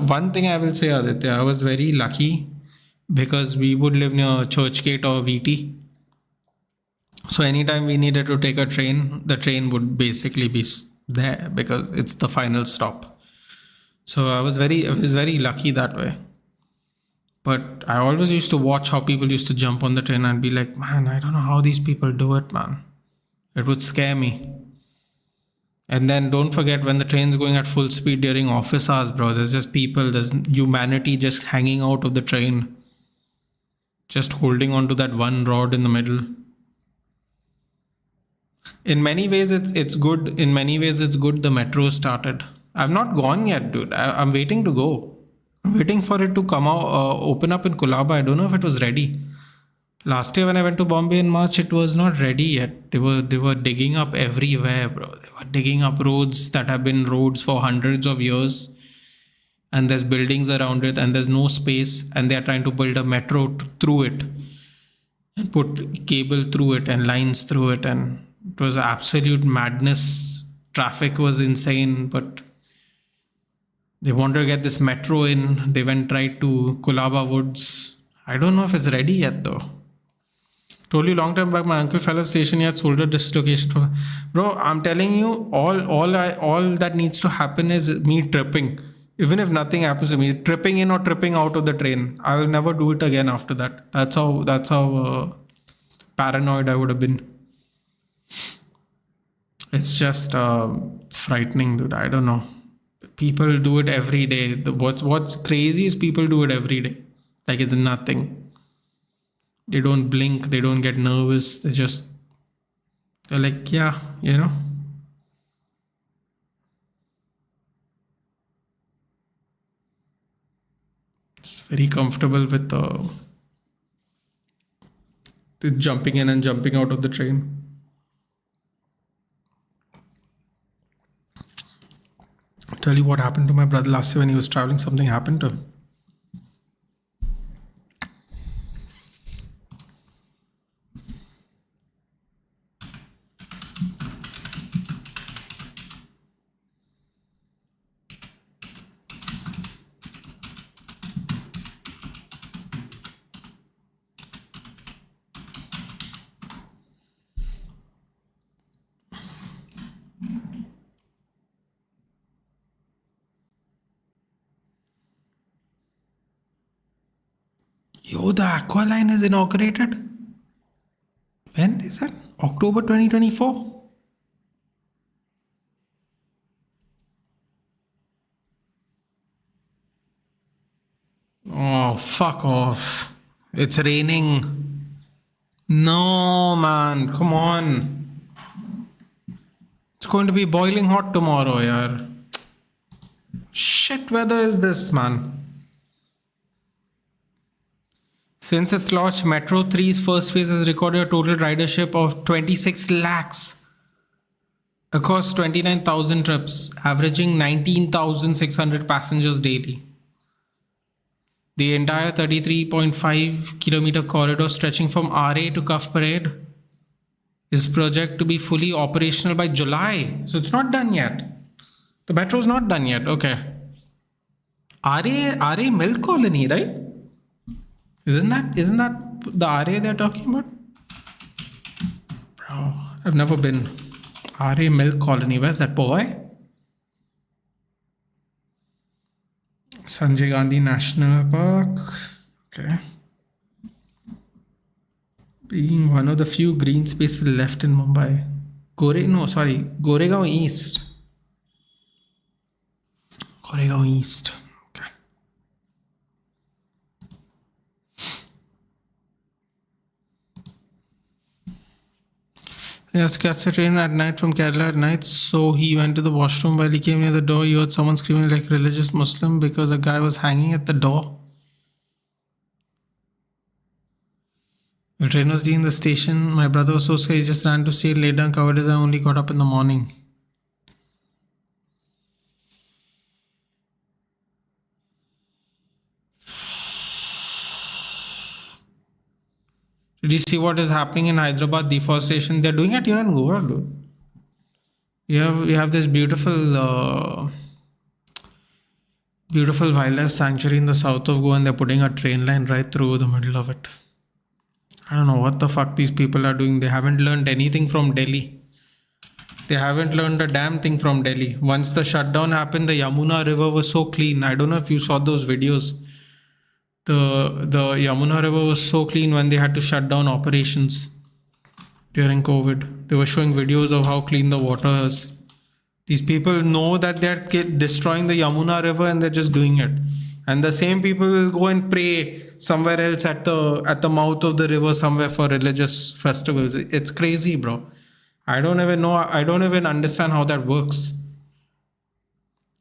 one thing I will say, Aditya, I was very lucky because we would live near Churchgate or VT. So anytime we needed to take a train, the train would basically be there because it's the final stop. So I was very lucky that way. But I always used to watch how people used to jump on the train and be like, man, I don't know how these people do it, man. It would scare me. And then don't forget when the train's going at full speed during office hours, bro, there's humanity just hanging out of the train. Just holding on to that one rod in the middle. In many ways, it's good. In many ways, it's good the metro started. I've not gone yet, dude. I'm waiting to go. I'm waiting for it to come out, open up in Colaba. I don't know if it was ready. Last year when I went to Bombay in March, it was not ready yet. They were digging up everywhere, bro. They were digging up roads that have been roads for hundreds of years. And there's buildings around it and there's no space. And they're trying to build a metro through it. And put cable through it and lines through it. And it was absolute madness. Traffic was insane, but... They wanted to get this metro in. They went right to Colaba Woods. I don't know if it's ready yet though. Told you long time back, my uncle fell off station. He had shoulder dislocation. Bro, I'm telling you, all that needs to happen is me tripping. Even if nothing happens to me, tripping in or tripping out of the train. I will never do it again after that. That's how paranoid I would have been. It's just it's frightening, dude. I don't know. People do it every day. What's crazy is people do it every day. Like it's nothing. They don't blink. They don't get nervous. They're like, yeah, you know. It's very comfortable with the jumping in and jumping out of the train. I'll tell you what happened to my brother last year when he was traveling. Something happened to him. Yo, the aqua line is inaugurated. When is that? October 2024? Oh, fuck off. It's raining. No, man. Come on. It's going to be boiling hot tomorrow, yaar. Shit weather is this, man. Since its launch, Metro 3's first phase has recorded a total ridership of 26 lakhs across 29,000 trips, averaging 19,600 passengers daily. The entire 33.5-kilometer corridor stretching from RA to Cuff Parade is projected to be fully operational by July. So it's not done yet. The metro is not done yet. Okay. RA Milk Colony, right? Isn't that the RA they're talking about? Bro, I've never been. RA Milk Colony. Where's that boy? Sanjay Gandhi National Park. Okay. Being one of the few green spaces left in Mumbai. Goregaon East. Goregaon East. Okay. He has to catch a train at night from Kerala at night, so he went to the washroom. While he came near the door, he heard someone screaming like a religious Muslim because a guy was hanging at the door. The train was leaving the station. My brother was so scared he just ran to see it, laid down, covered his eye, only got up in the morning. Did you see what is happening in Hyderabad? Deforestation. They're doing it here in Goa, dude. We have this beautiful wildlife sanctuary in the south of Goa, and they're putting a train line right through the middle of it. I don't know what the fuck these people are doing. They haven't learned anything from Delhi. They haven't learned a damn thing from Delhi. Once the shutdown happened, the Yamuna river was so clean. I don't know if you saw those videos. The Yamuna river was so clean when they had to shut down operations during COVID. They were showing videos of how clean the water is. These people know that they're destroying the Yamuna river and they're just doing it. And the same people will go and pray somewhere else at the mouth of the river somewhere for religious festivals. It's crazy, bro. I don't even know. I don't even understand how that works.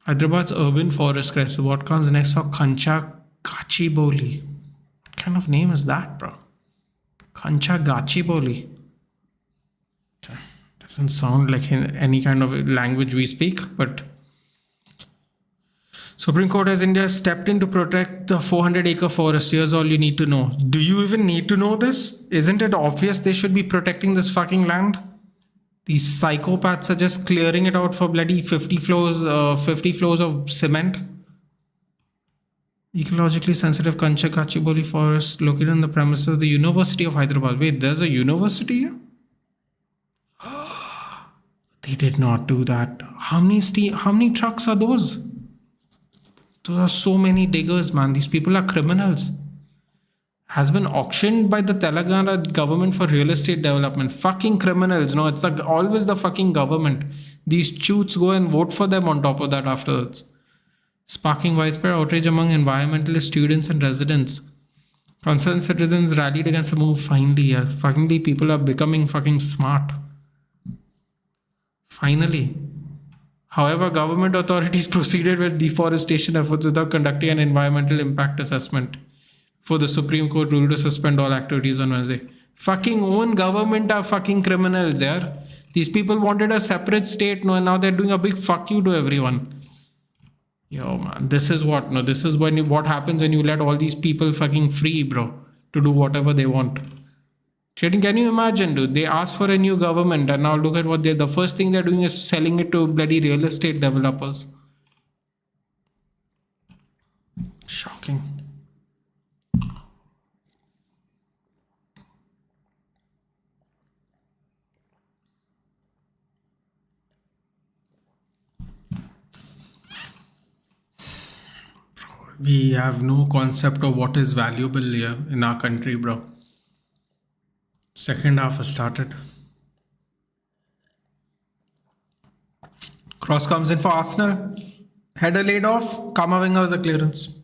Hyderabad's urban forest crisis. What comes next for Kancha Gachibowli? What kind of name is that, bro? Kancha Gachibowli. Doesn't sound like any kind of language we speak, but Supreme Court has India stepped in to protect the 400-acre forest. Here's all you need to know. Do you even need to know this? Isn't it obvious they should be protecting this fucking land? These psychopaths are just clearing it out for bloody 50 floors of cement. Ecologically sensitive Kancha Gachibowli forest located on the premises of the University of Hyderabad. Wait, there's a university here? They did not do that. How many trucks are those? Those are so many diggers, man. These people are criminals. Has been auctioned by the Telangana government for real estate development. Fucking criminals. No, it's always the fucking government. These choots go and vote for them on top of that afterwards. Sparking widespread outrage among environmentalist students and residents. Concerned citizens rallied against the move finally. Finally, people are becoming fucking smart. Finally. However, government authorities proceeded with deforestation efforts without conducting an environmental impact assessment. For the Supreme Court ruled to suspend all activities on Wednesday. Fucking own government are fucking criminals, yeah. These people wanted a separate state, no, and now they're doing a big fuck you to everyone. Yo, man, this is what happens when you let all these people fucking free, bro, to do whatever they want. Can you imagine, dude? They asked for a new government and now look at what the first thing they're doing is selling it to bloody real estate developers. Shocking. We have no concept of what is valuable here in our country, bro. Second half has started. Cross comes in for Arsenal. Header laid off. Kamavinga with the clearance.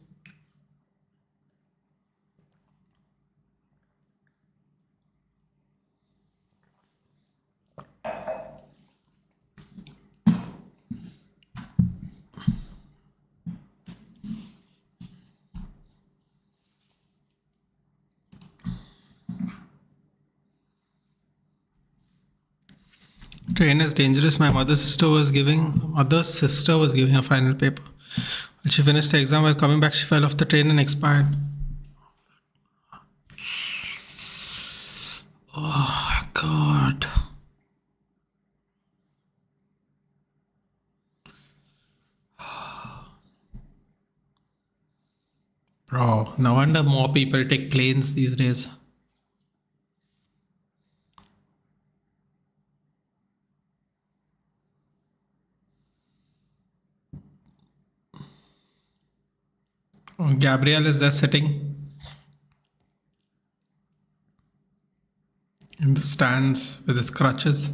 Train is dangerous. My mother's sister was giving a final paper. When she finished the exam, while coming back, she fell off the train and expired. Oh my god. Bro, no wonder more people take planes these days. Oh, Gabriel is there sitting in the stands with his crutches.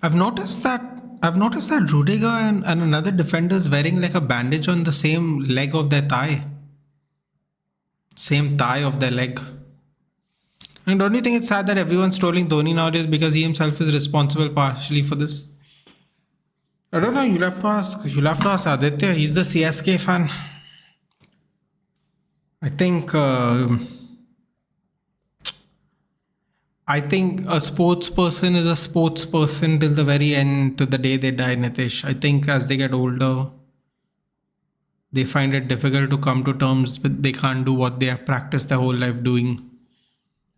I've noticed that Rudiger and another defender is wearing like a bandage on the same leg of their thigh. Same thigh of their leg. And don't you think it's sad that everyone's trolling Dhoni nowadays because he himself is responsible partially for this? I don't know. You'll have to ask Aditya. He's the CSK fan. I think a sports person is a sports person till the very end, to the day they die, Nitish. I think as they get older, they find it difficult to come to terms with they can't do what they have practiced their whole life doing.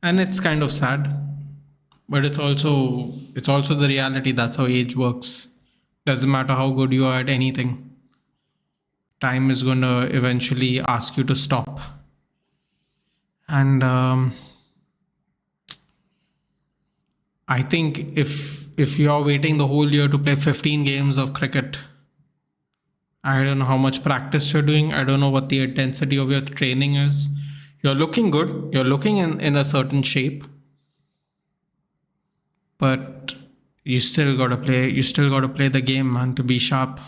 And it's kind of sad. But it's also the reality. That's how age works. Doesn't matter how good you are at anything. Time is going to eventually ask you to stop. And I think if you're waiting the whole year to play 15 games of cricket, I don't know how much practice you're doing. I don't know what the intensity of your training is. You're looking good. You're looking in a certain shape. But you still got to play. You still got to play the game, man, to be sharp.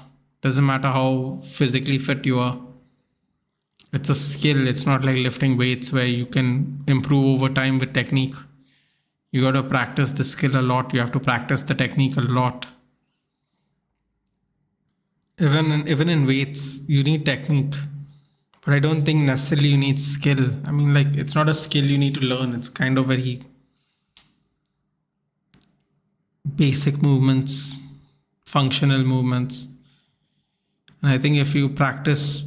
Doesn't matter how physically fit you are. It's a skill. It's not like lifting weights where you can improve over time with technique. You got to practice the skill a lot. You have to practice the technique a lot. Even in weights, you need technique. But I don't think necessarily you need skill. I mean, like, it's not a skill you need to learn. It's kind of very basic movements, functional movements. And I think if you practice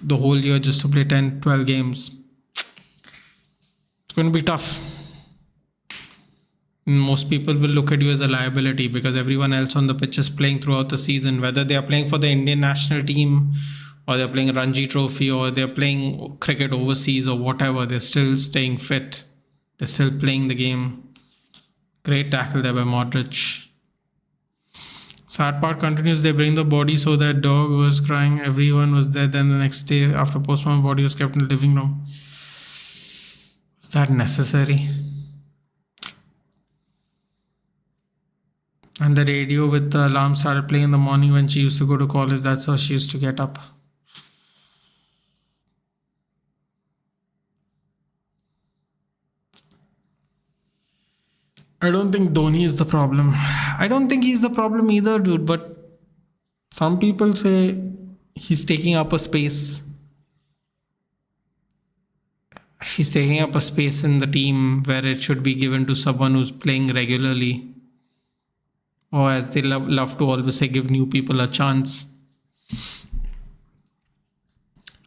the whole year just to play 10, 12 games, it's going to be tough. Most people will look at you as a liability because everyone else on the pitch is playing throughout the season, whether they are playing for the Indian national team or they're playing Ranji Trophy or they're playing cricket overseas or whatever. They're still staying fit. They're still playing the game. Great tackle there by Modric. Sad part continues. They bring the body, so that dog was crying. Everyone was there. Then the next day after postmortem, body was kept in the living room. Was that necessary? And the radio with the alarm started playing in the morning when she used to go to college. That's how she used to get up. I don't think Dhoni is the problem. I don't think he's the problem either, dude. But some people say he's taking up a space. He's taking up a space in the team where it should be given to someone who's playing regularly. Or as they love to always say, give new people a chance.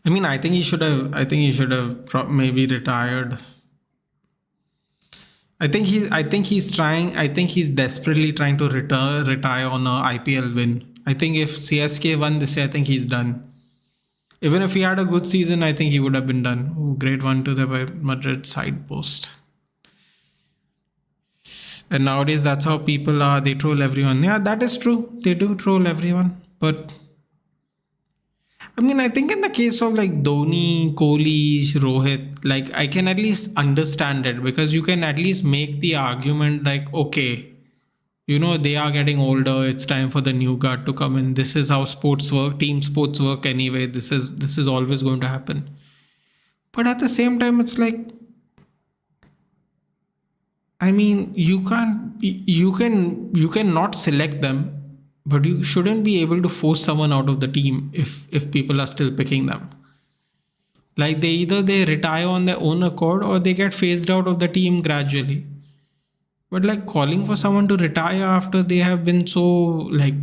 I mean, I think he should have maybe retired. I think he's desperately trying to retire on a IPL win. I think if CSK won this year, I think he's done. Even if he had a good season, I think he would have been done. Ooh, great one to the Madrid side post. And nowadays, that's how people are. They troll everyone. Yeah, that is true. They do troll everyone. But I mean, I think in the case of like Dhoni, Kohli, Rohit, like I can at least understand it because you can at least make the argument like, okay, they are getting older. It's time for the new guard to come in. This is how sports work, team sports work anyway. This is always going to happen. But at the same time, it's like, I mean, you can not select them, but you shouldn't be able to force someone out of the team if people are still picking them. Like they retire on their own accord or they get phased out of the team gradually. But like calling for someone to retire after they have been so like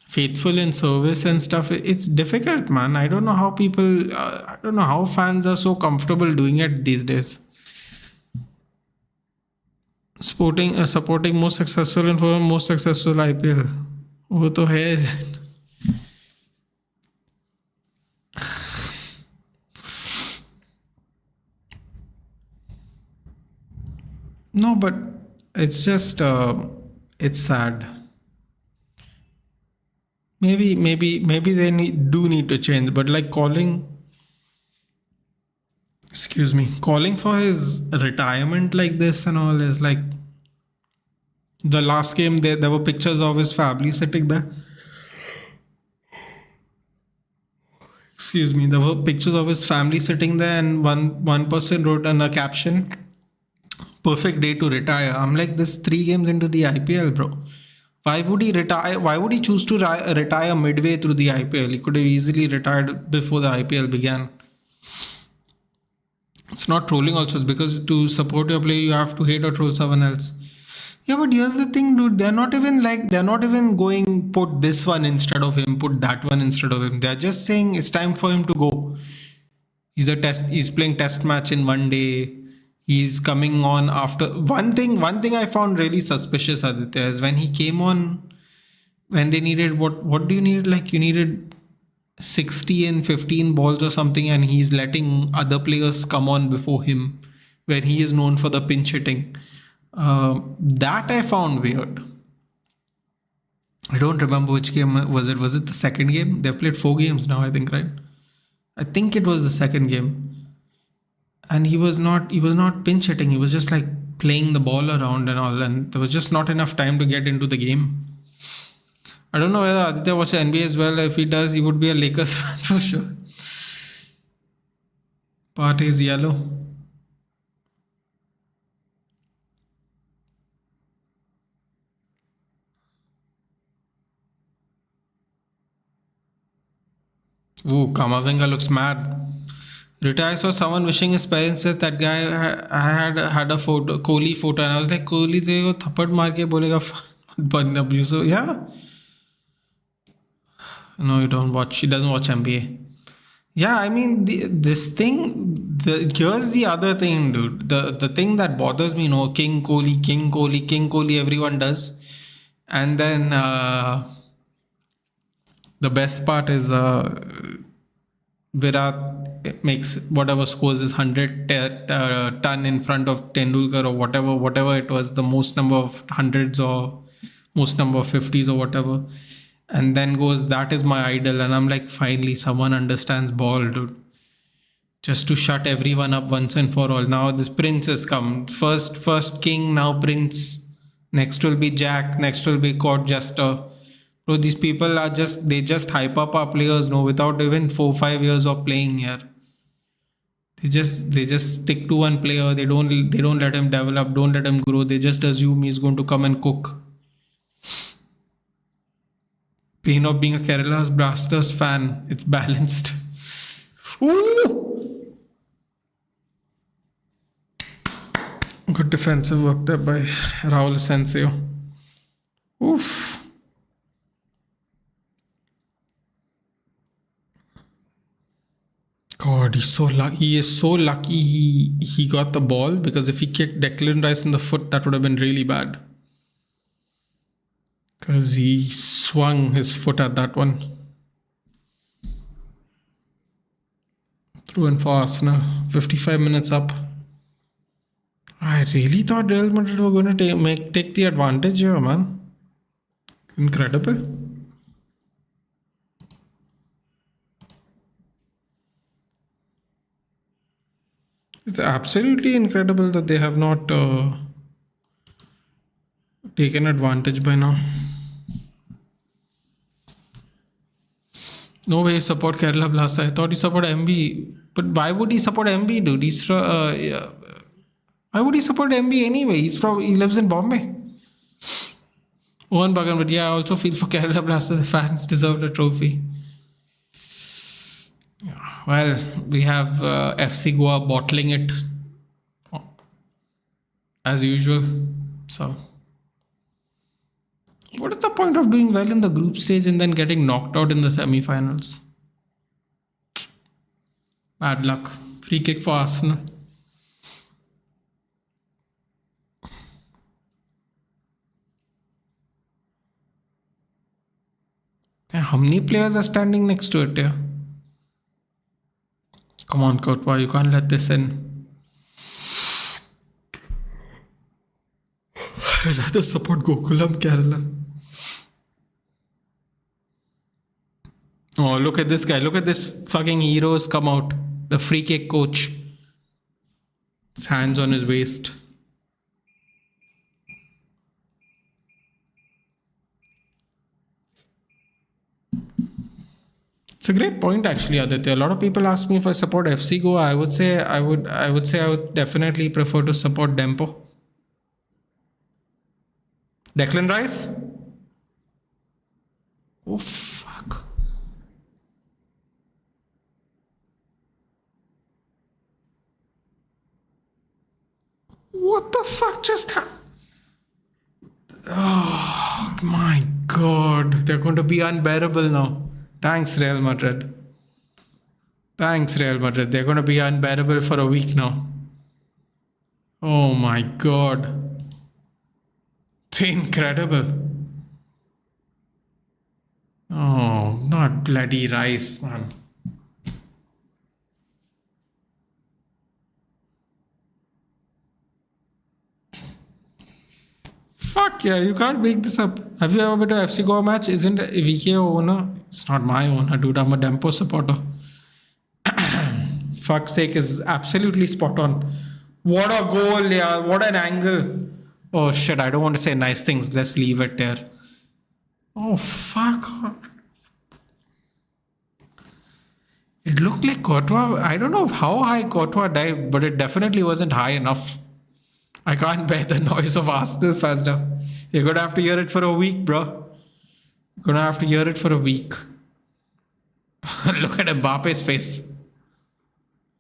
faithful in service and stuff, it's difficult, man. I don't know how I don't know how fans are so comfortable doing it these days. Supporting most successful and for most successful IPL. वो तो है. No, but it's just it's sad. Maybe they do need to change, but like calling for his retirement like this and all is like, the last game there were pictures of his family sitting there. There were pictures of his family sitting there, and one person wrote on a caption, "Perfect day to retire." I'm like, this 3 games into the IPL, bro. Why would he retire? Why would he choose to retire midway through the IPL? He could have easily retired before the IPL began. It's not trolling also. It's because to support your player, you have to hate or troll someone else. Yeah, but here's the thing, dude. They're not even going, put this one instead of him, put that one instead of him. They're just saying it's time for him to go. He's playing test match in one day. He's coming on after one thing I found really suspicious, Aditya, is when he came on, when they needed what do you need? Like you needed 60 and 15 balls or something, and he's letting other players come on before him, where he is known for the pinch hitting. That I found weird. I don't remember which game was it. Was it the second game? They've played 4 games now, I think, right? I think it was the second game. And he was not pinch hitting. He was just like playing the ball around and all, and there was just not enough time to get into the game. I don't know whether Aditya watches NBA as well. If he does, he would be a Lakers fan for sure. Part is yellow. Ooh, Kamavinga looks mad. Retire, saw someone wishing his parents that guy had a photo, Kohli photo, and I was like, Kohli to thappad maar ke bolega but abuser. Yeah. No, you don't watch. She doesn't watch NBA. Yeah, I mean here's the other thing, dude. The thing that bothers me, King Kohli, everyone does, and then the best part is Virat makes whatever scores is 100 ton in front of Tendulkar or whatever it was, the most number of hundreds or most number of 50s or whatever, and then goes, that is my idol. And I'm like, finally someone understands ball, dude, just to shut everyone up once and for all. Now this Prince has come, first King, now Prince, next will be Jack, next will be Court Jester. So these people they just hype up our players, without even 4-5 years of playing here. They just stick to one player. They don't let him develop, don't let him grow. They just assume he's going to come and cook. Pain of being a Kerala's Blasters fan. It's balanced. Ooh! Good defensive work there by Raul Asensio. Oof. God, he's so lucky. He is so lucky he got the ball, because if he kicked Declan Rice in the foot, that would have been really bad. Because he swung his foot at that one. Through and for Arsenal. 55 minutes up. I really thought Real Madrid were going to take the advantage here, man. Incredible. It's absolutely incredible that they have not taken advantage by now. No way you support Kerala Blast. I thought you support MB. But why would he support MB, dude? He's from. Why would he support MB anyway? He lives in Bombay. One Bagan, but yeah, I also feel for Kerala Blasters. The fans deserved a trophy. Well, we have FC Goa bottling it as usual. So, what is the point of doing well in the group stage and then getting knocked out in the semi-finals? Bad luck. Free kick for Arsenal. How many players are standing next to it here? Come on, Courtois, you can't let this in. I'd rather support Gokulam Kerala. Oh, look at this guy. Look at this fucking heroes come out. The free kick coach. His hands on his waist. It's a great point, actually, Aditya. A lot of people ask me if I support FC Goa. I would say I would definitely prefer to support Dempo. Declan Rice. Oh fuck! What the fuck just happened? Oh my god! They're going to be unbearable now. Thanks, Real Madrid. Thanks, Real Madrid. They're going to be unbearable for a week now. Oh my god. It's incredible. Oh, not bloody Rice, man. Fuck yeah, you can't make this up. Have you ever been to a FC Goa match? Isn't VK owner? It's not my owner, dude. I'm a Dempo supporter. Fuck's sake is absolutely spot on. What a goal, yeah. What an angle. Oh shit, I don't want to say nice things. Let's leave it there. Oh fuck. It looked like Courtois. I don't know how high Courtois dived, but it definitely wasn't high enough. I can't bear the noise of Arsenal fans now. You're gonna have to hear it for a week, bro. You're gonna have to hear it for a week. Look at Mbappe's face.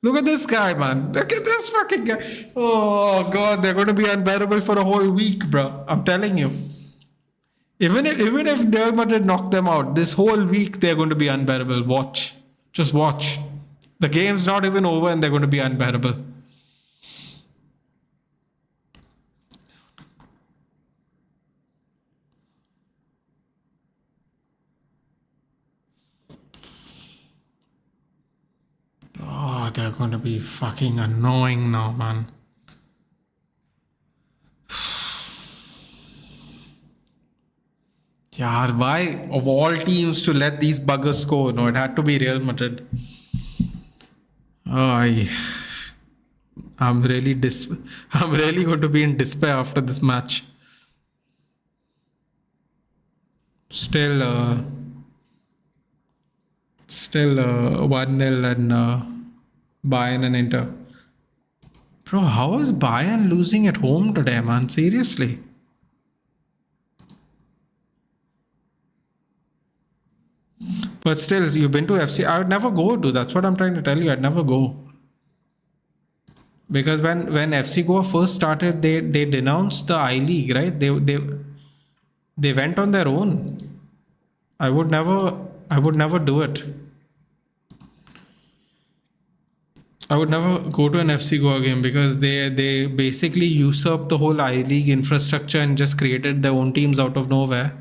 Look at this guy, man. Look at this fucking guy. Oh god, they're gonna be unbearable for a whole week, bro. I'm telling you. Even if Real Madrid knock them out, this whole week they're going to be unbearable. Watch. Just watch. The game's not even over and they're going to be unbearable. Oh, they're going to be fucking annoying now, man. Yeah, why of all teams to let these buggers score? No, it had to be Real Madrid. Oh, I'm really going to be in despair after this match. Still 1-0 and Bayern and Inter. Bro, how is Bayern losing at home today, man? Seriously. But still, you've been to FC. I would never go to. That's what I'm trying to tell you. I'd never go. Because when FC Goa first started, they denounced the I League, right? They went on their own. I would never do it. I would never go to an FC Goa game because they basically usurped the whole I League infrastructure and just created their own teams out of nowhere.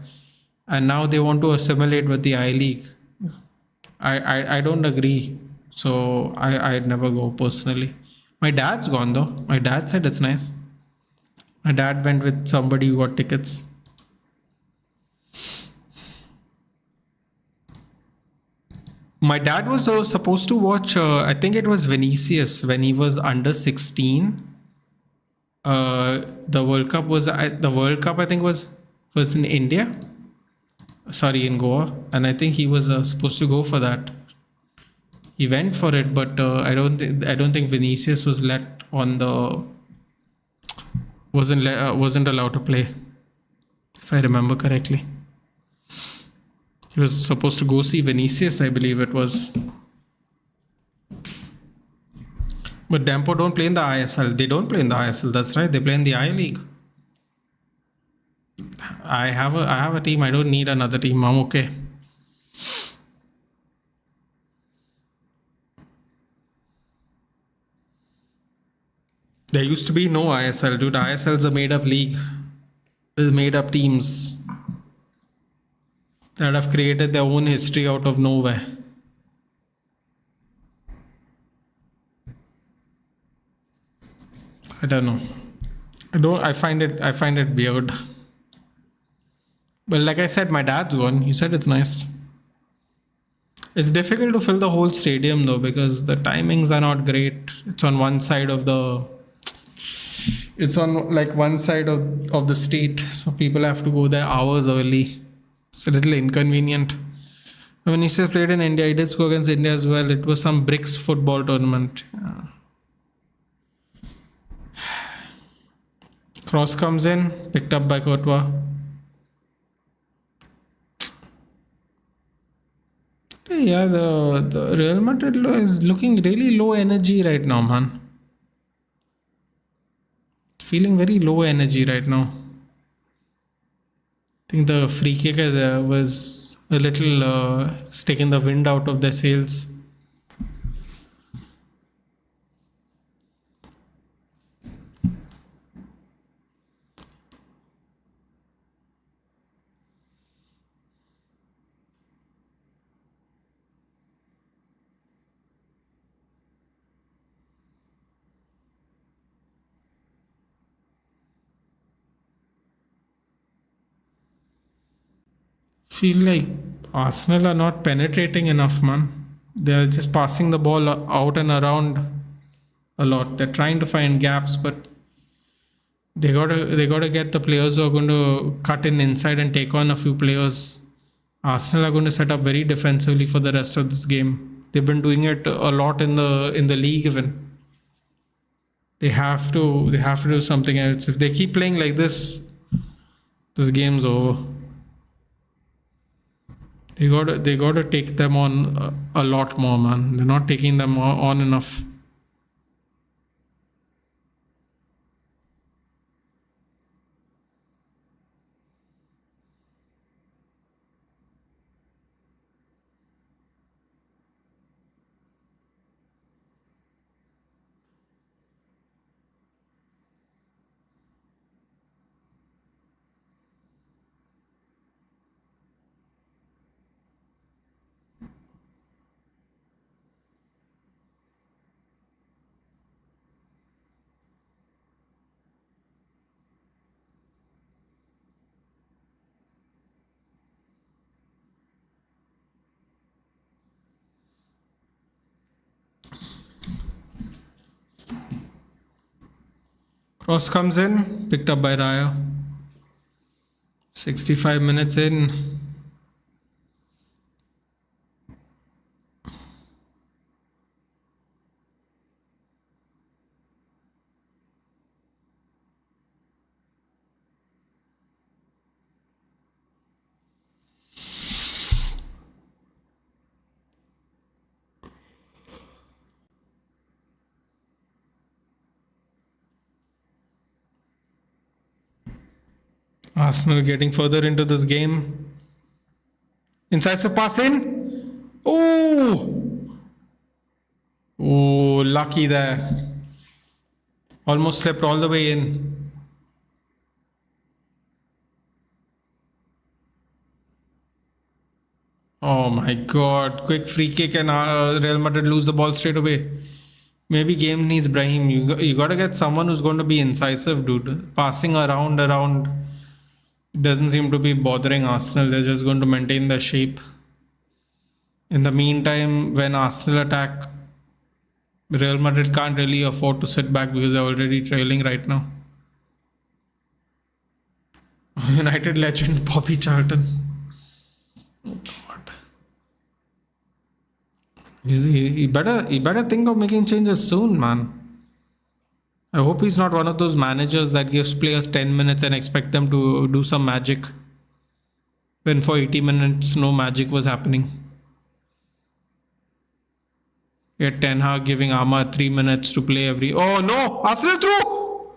And now they want to assimilate with the I League. I don't agree. So I'd never go personally. My dad's gone though. My dad said it's nice. My dad went with somebody who got tickets. My dad was supposed to watch, I think it was Vinicius when he was under 16. The World Cup I think was in India. Sorry, in Goa. And I think he was supposed to go for that. He went for it, but I don't think Vinicius was let on the wasn't allowed to play, if I remember correctly. He was supposed to go see Vinicius, I believe it was. But Dampo don't play in the ISL. They don't play in the ISL. That's right. They play in the I League. I have a team. I don't need another team. I'm okay. There used to be no ISL, dude. ISL's a made-up league with made-up teams that have created their own history out of nowhere. I don't know. I find it weird. But like I said, my dad's gone. He said it's nice. It's difficult to fill the whole stadium though, because the timings are not great. It's on one side of the state, so people have to go there hours early. It's a little inconvenient. When he played in India, he did score against India as well. It was some bricks football tournament. Cross comes in, picked up by Courtois. Yeah, the Real Madrid is looking really low energy right now, man. Feeling very low energy right now. I think the free kick was a little taking the wind out of their sails. Feel like Arsenal are not penetrating enough, man. They're just passing the ball out and around a lot. They're trying to find gaps, but they gotta get the players who are going to cut in inside and take on a few players. Arsenal are going to set up very defensively for the rest of this game. They've been doing it a lot in the league even. They have to do something else. If they keep playing like this game's over. They gotta take them on a lot more, man. They're not taking them on enough. Cross comes in, picked up by Raya. 65 minutes in. Arsenal getting further into this game. Incisive pass in. Oh, lucky there. Almost slipped all the way in. Oh my God. Quick free kick and Real Madrid lose the ball straight away. Maybe game needs Brahim. You got to get someone who's going to be incisive, dude. Passing around doesn't seem to be bothering Arsenal. They're just going to maintain their shape. In the meantime, when Arsenal attack, Real Madrid can't really afford to sit back because they're already trailing right now. United legend Bobby Charlton. Oh God. He better think of making changes soon, man. I hope he's not one of those managers that gives players 10 minutes and expect them to do some magic. When for 80 minutes no magic was happening. Yet Ten Hag giving Ahmad 3 minutes to play every... Oh no! Arsenal through!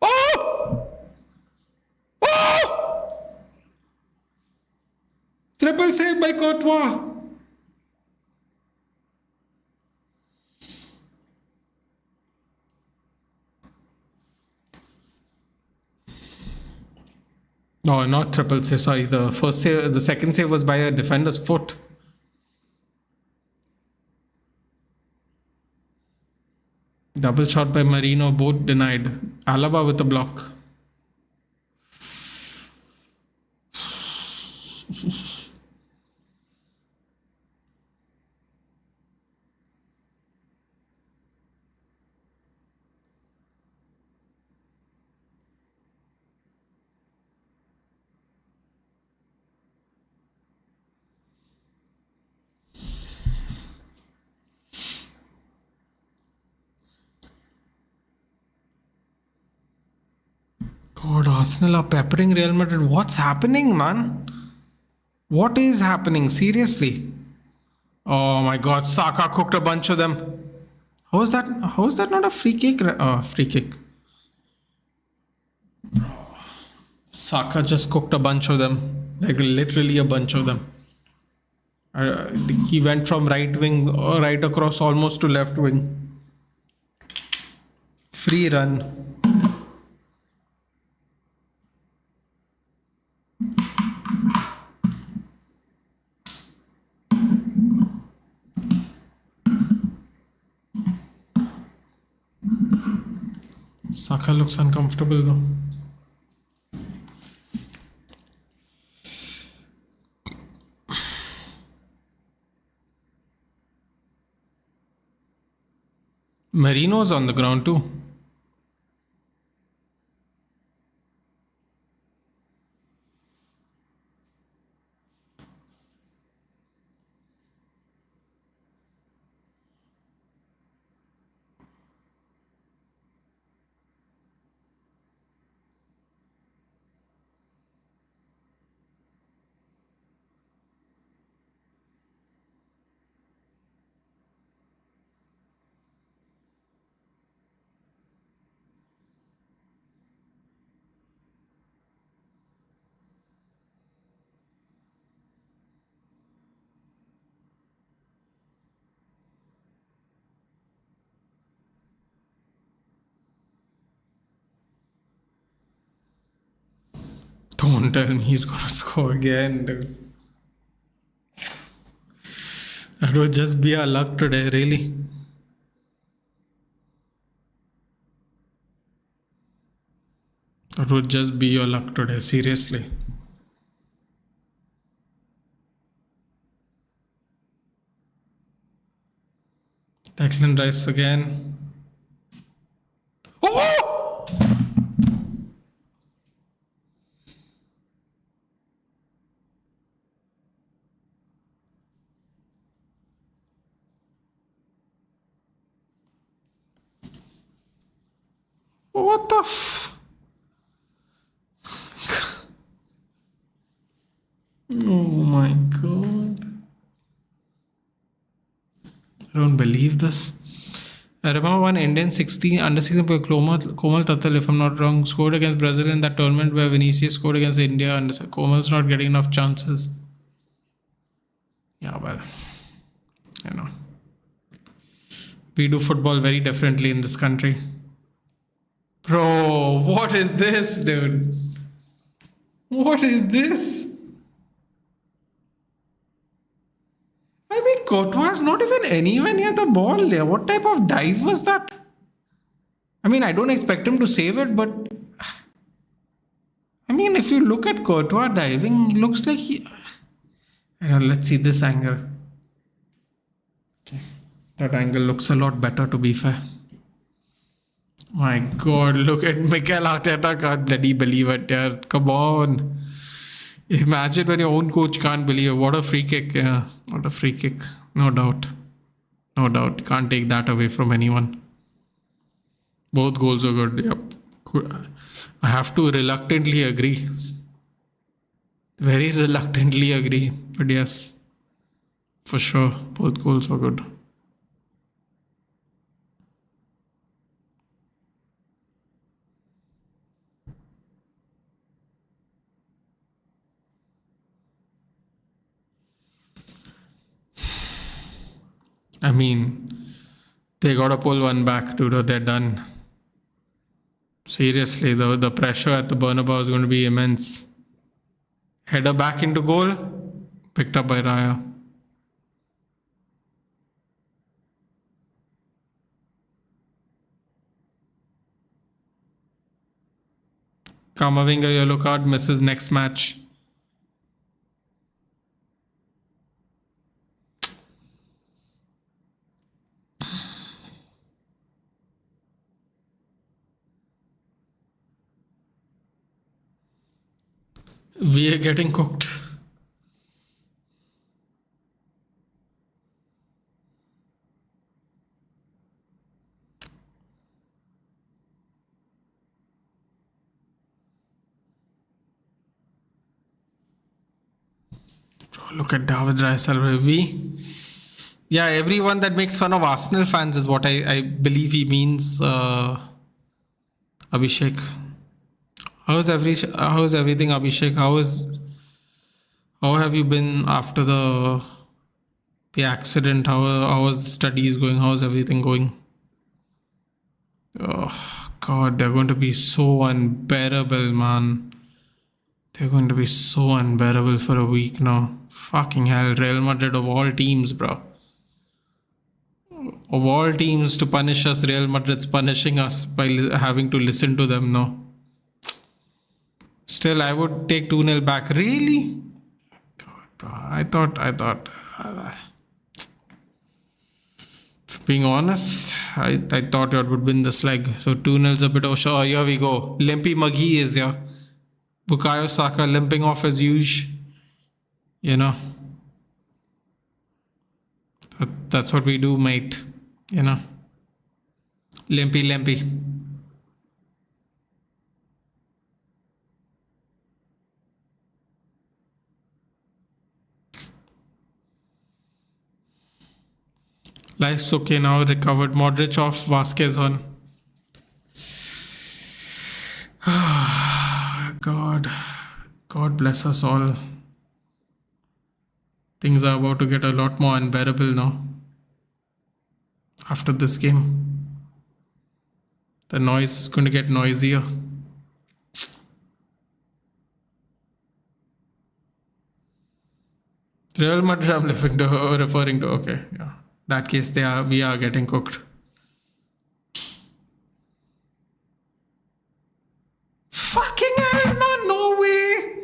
Oh! Oh! Triple save by Courtois. No, not triple save. Sorry, the second save was by a defender's foot. Double shot by Marino, both denied. Alaba with a block. God, Arsenal are peppering Real Madrid. What's happening, man? What is happening? Seriously. Oh my God, Saka cooked a bunch of them. How is that not a free kick? Free kick. Saka just cooked a bunch of them. Like literally a bunch of them. He went from right wing, right across almost to left wing. Free run. Saka looks uncomfortable though. Marino's on the ground too. Don't tell me he's gonna score again, dude. That would just be our luck today, really. That would just be your luck today, seriously. Declan Rice again. Oh! What the Oh my God. I don't believe this. I remember one Indian under 16 player Komal Tatal, if I'm not wrong, scored against Brazil in that tournament where Vinicius scored against India, and Komal's not getting enough chances. Yeah, well, you know, we do football very differently in this country. Bro, what is this, dude? What is this? I mean, Courtois is not even anywhere near the ball there. What type of dive was that? I mean, I don't expect him to save it, but I mean, if you look at Courtois diving, it looks like he... I don't know, let's see this angle. That angle looks a lot better, to be fair. My God, look at Mikel Arteta. Can't bloody believe it, yeah. Come on. Imagine when your own coach can't believe it. What a free kick. Yeah, what a free kick. No doubt. No doubt. You can't take that away from anyone. Both goals are good. Yep. I have to reluctantly agree. Very reluctantly agree. But yes, for sure, both goals were good. I mean, they got to pull one back, dude, or they're done. Seriously, the pressure at the Bernabeu is going to be immense. Header back into goal. Picked up by Raya. Kamavinga yellow card, misses next match. We are getting cooked. Look at David Raya. Yeah, everyone that makes fun of Arsenal fans is what I believe he means. Abhishek. How is everything, Abhishek? How have you been after the accident? How is the studies going? How is everything going? Oh God, they're going to be so unbearable, man. They're going to be so unbearable for a week now. Fucking hell, Real Madrid of all teams, bro. Of all teams to punish us, Real Madrid's punishing us by having to listen to them now. Still, I would take 2-0 back. Really? God, bro. I thought. Being honest, I thought you would win this leg. So 2-0's a bit of sure. Here we go. Limpy McGee is here. Bukayo Saka limping off as usual. You know. That's what we do, mate. You know. Limpy. Life's okay now, recovered. Modric off, Vasquez on. God bless us all. Things are about to get a lot more unbearable now. After this game. The noise is going to get noisier. Real Madrid I'm referring to. Okay, yeah. That case, we are getting cooked. Fucking hell, man! No way!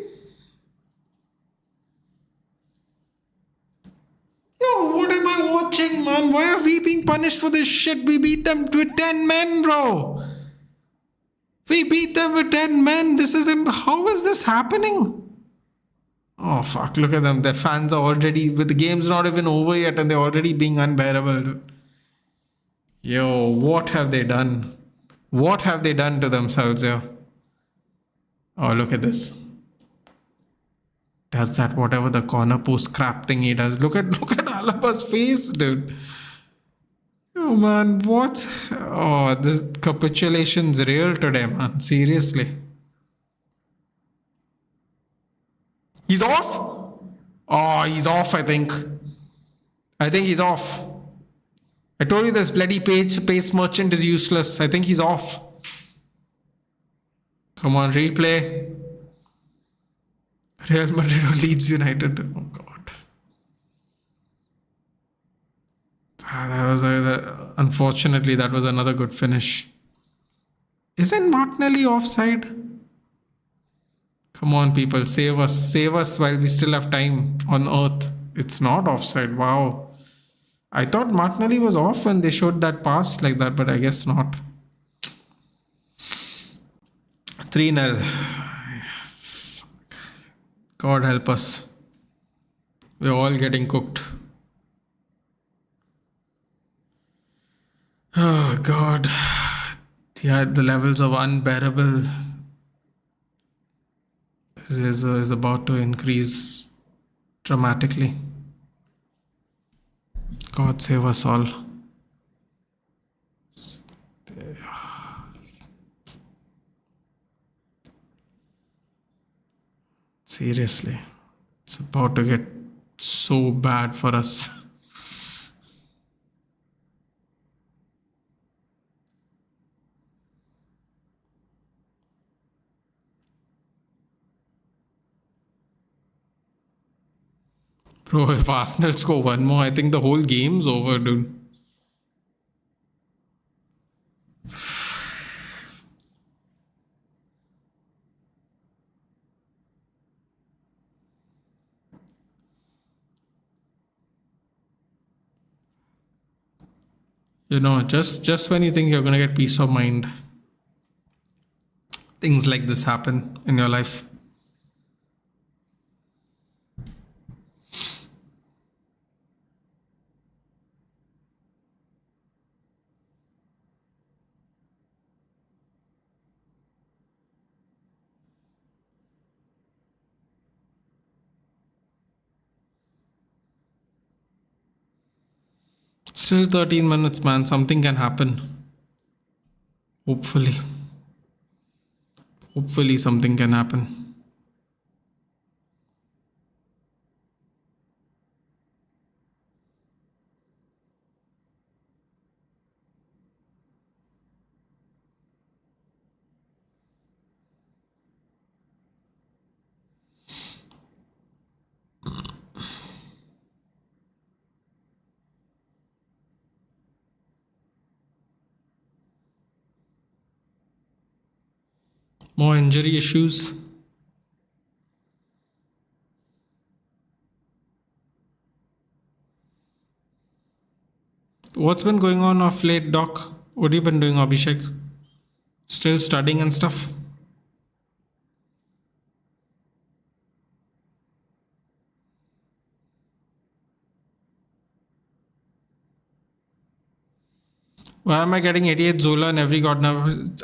Yo, what am I watching, man? Why are we being punished for this shit? We beat them with 10 men, bro. We beat them with 10 men. How is this happening? Oh fuck, look at them. Their fans are already, but the game's not even over yet and they're already being unbearable. Yo, what have they done? What have they done to themselves here? Oh, look at this. Does that whatever the corner post crap thing he does. Look at Alaba's face, dude. Oh man, what? Oh, this capitulation's real today, man. Seriously. He's off? Oh, he's off, I think. I think he's off. I told you this bloody pace merchant is useless. I think he's off. Come on, replay. Real Madrid or Leeds United. Oh, God. Unfortunately, that was another good finish. Isn't Martinelli offside? Come on, people, save us while we still have time on earth. It's not offside. Wow. I thought Martinelli was off when they showed that pass like that, but I guess not. 3-0. God help us. We're all getting cooked. Oh God. Yeah, the levels of unbearable is about to increase dramatically. God save us all. Seriously. It's about to get so bad for us. Bro, if Arsenal score one more, I think the whole game's over, dude. You know, just when you think you're gonna get peace of mind, things like this happen in your life. Still 13 minutes, man. Something can happen. Hopefully. Hopefully something can happen. More injury issues. What's been going on of late, Doc? What have you been doing, Abhishek? Still studying and stuff? Why am I getting 88 Zola in every god number?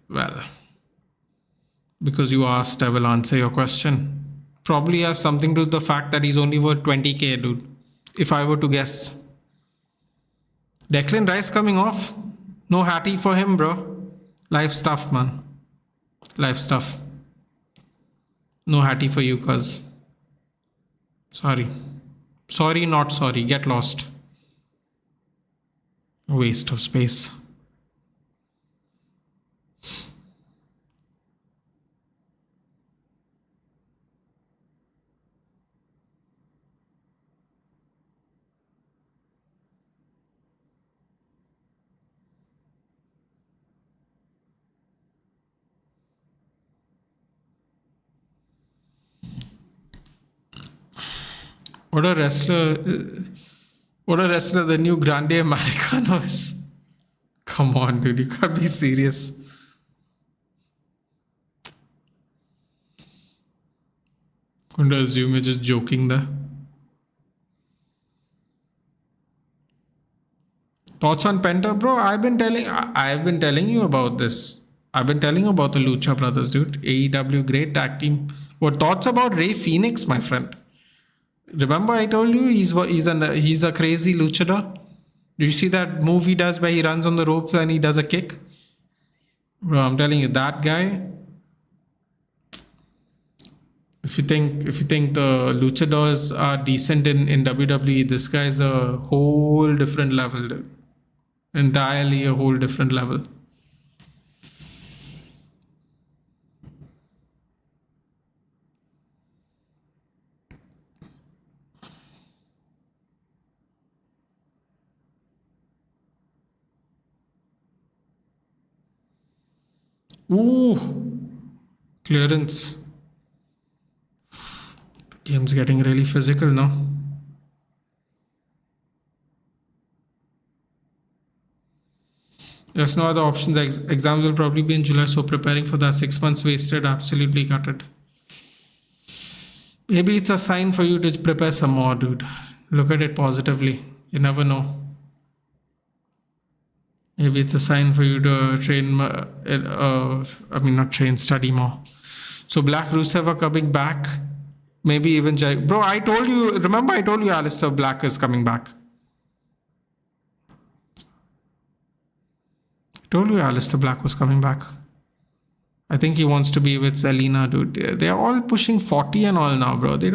Well, because you asked, I will answer your question. Probably has something to do with the fact that he's only worth 20k, dude. If I were to guess. Declan Rice coming off. No Hattie for him, bro. Life stuff, man. Life stuff. No Hattie for you, cuz. Sorry. Sorry, not sorry. Get lost. Waste of space. What a wrestler. What a wrestler the new Grande Americano is. Come on, dude. You can't be serious. Going to assume you're just joking there. Thoughts on Penta, bro? I've been telling you about this. I've been telling you about the Lucha Brothers, dude. AEW, great tag team. What thoughts about Rey Fenix, my friend? Remember I told you he's a crazy luchador? Did you see that move he does where he runs on the ropes and he does a kick? Bro, I'm telling you, that guy. If you think the luchadors are decent in WWE, this guy's a whole different level, dude. Entirely a whole different level. Ooh, clearance. Game's getting really physical now. There's no other options. Exams will probably be in July, so preparing for that 6 months wasted. Absolutely gutted. Maybe it's a sign for you to prepare some more, dude. Look at it positively. You never know. Maybe it's a sign for you to train, not train, study more. So Black Rusev are coming back. Maybe even Bro, I told you, remember I told you Alistair Black is coming back. I told you Alistair Black was coming back. I think he wants to be with Zelina, dude. They're all pushing 40 and all now, bro. They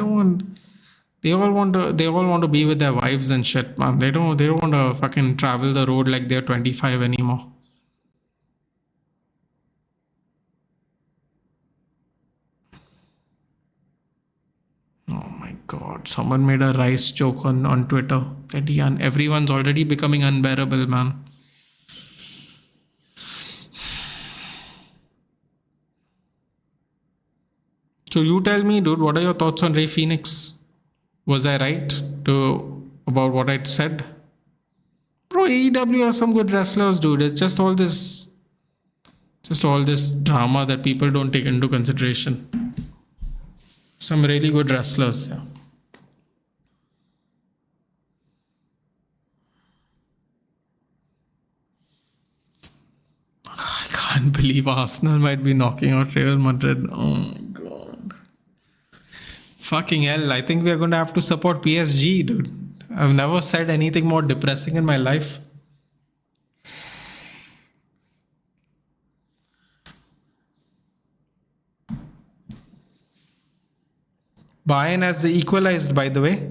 all want to be with their wives and shit, man. They don't want to fucking travel the road like they're 25 anymore. Oh my god, someone made a rice joke on Twitter. Everyone's already becoming unbearable, man. So you tell me, dude, what are your thoughts on Ray Phoenix? Was I right about what I said? Bro, AEW has some good wrestlers, dude. It's just all this drama that people don't take into consideration. Some really good wrestlers, yeah. I can't believe Arsenal might be knocking out Real Madrid. Oh my god. Fucking hell, I think we are going to have to support PSG, dude. I've never said anything more depressing in my life. Bayern has equalized, by the way.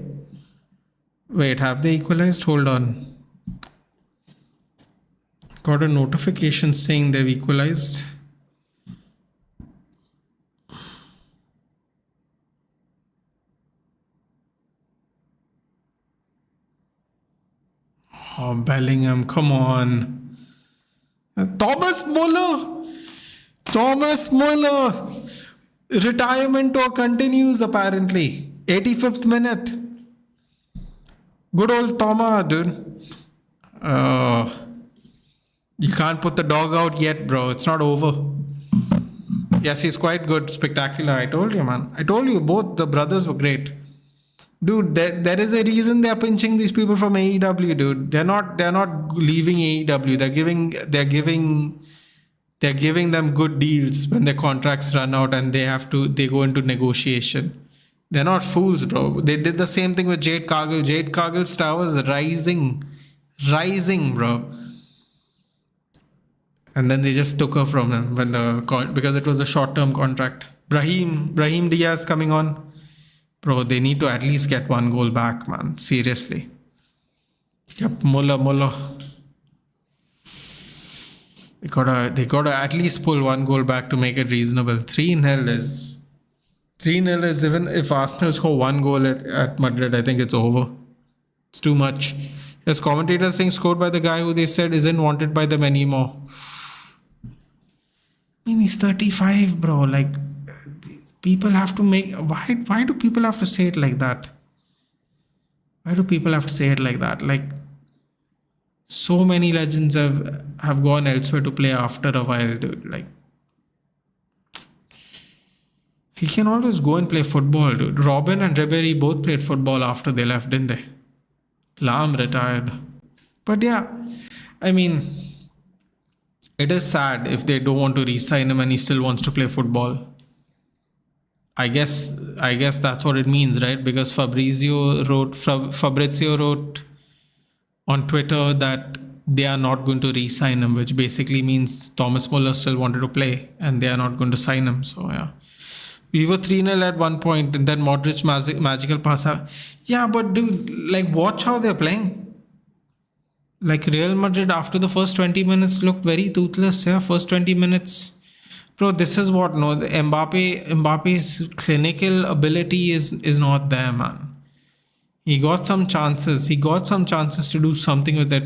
Wait, have they equalized? Hold on. Got a notification saying they've equalized. Oh, Bellingham, come on. Thomas Muller! Retirement tour continues apparently. 85th minute. Good old Thomas, dude. You can't put the dog out yet, bro. It's not over. Yes, he's quite good. Spectacular. I told you, man. I told you, both the brothers were great. Dude, there is a reason they're pinching these people from AEW, dude. They're not leaving AEW. They're giving them good deals when their contracts run out and they go into negotiation. They're not fools, bro. They did the same thing with Jade Cargill. Jade Cargill's star was rising, bro. And then they just took her from him because it was a short-term contract. Brahim Diaz coming on. Bro, they need to at least get one goal back, man. Seriously. Yep, Muller. They gotta at least pull one goal back to make it reasonable. 3-0 is even if Arsenal score one goal at Madrid, I think it's over. It's too much. There's commentators saying scored by the guy who they said isn't wanted by them anymore. I mean, he's 35, bro. Like, people have to make... Why do people have to say it like that? Like, so many legends have gone elsewhere to play after a while, dude. Like, he can always go and play football, dude. Robin and Ribéry both played football after they left, didn't they? Lam retired. But yeah, I mean, it is sad if they don't want to re-sign him and he still wants to play football. I guess that's what it means, right? Because Fabrizio wrote on Twitter that they are not going to re-sign him, which basically means Thomas Muller still wanted to play and they are not going to sign him. So yeah, we were 3-0 at one point and then Modric's magical pass. Yeah, but dude, like, watch how they're playing. Like, Real Madrid after the first 20 minutes looked very toothless. Yeah, first 20 minutes. Bro, this is what, no, the Mbappe's clinical ability is not there, man. He got some chances to do something with it.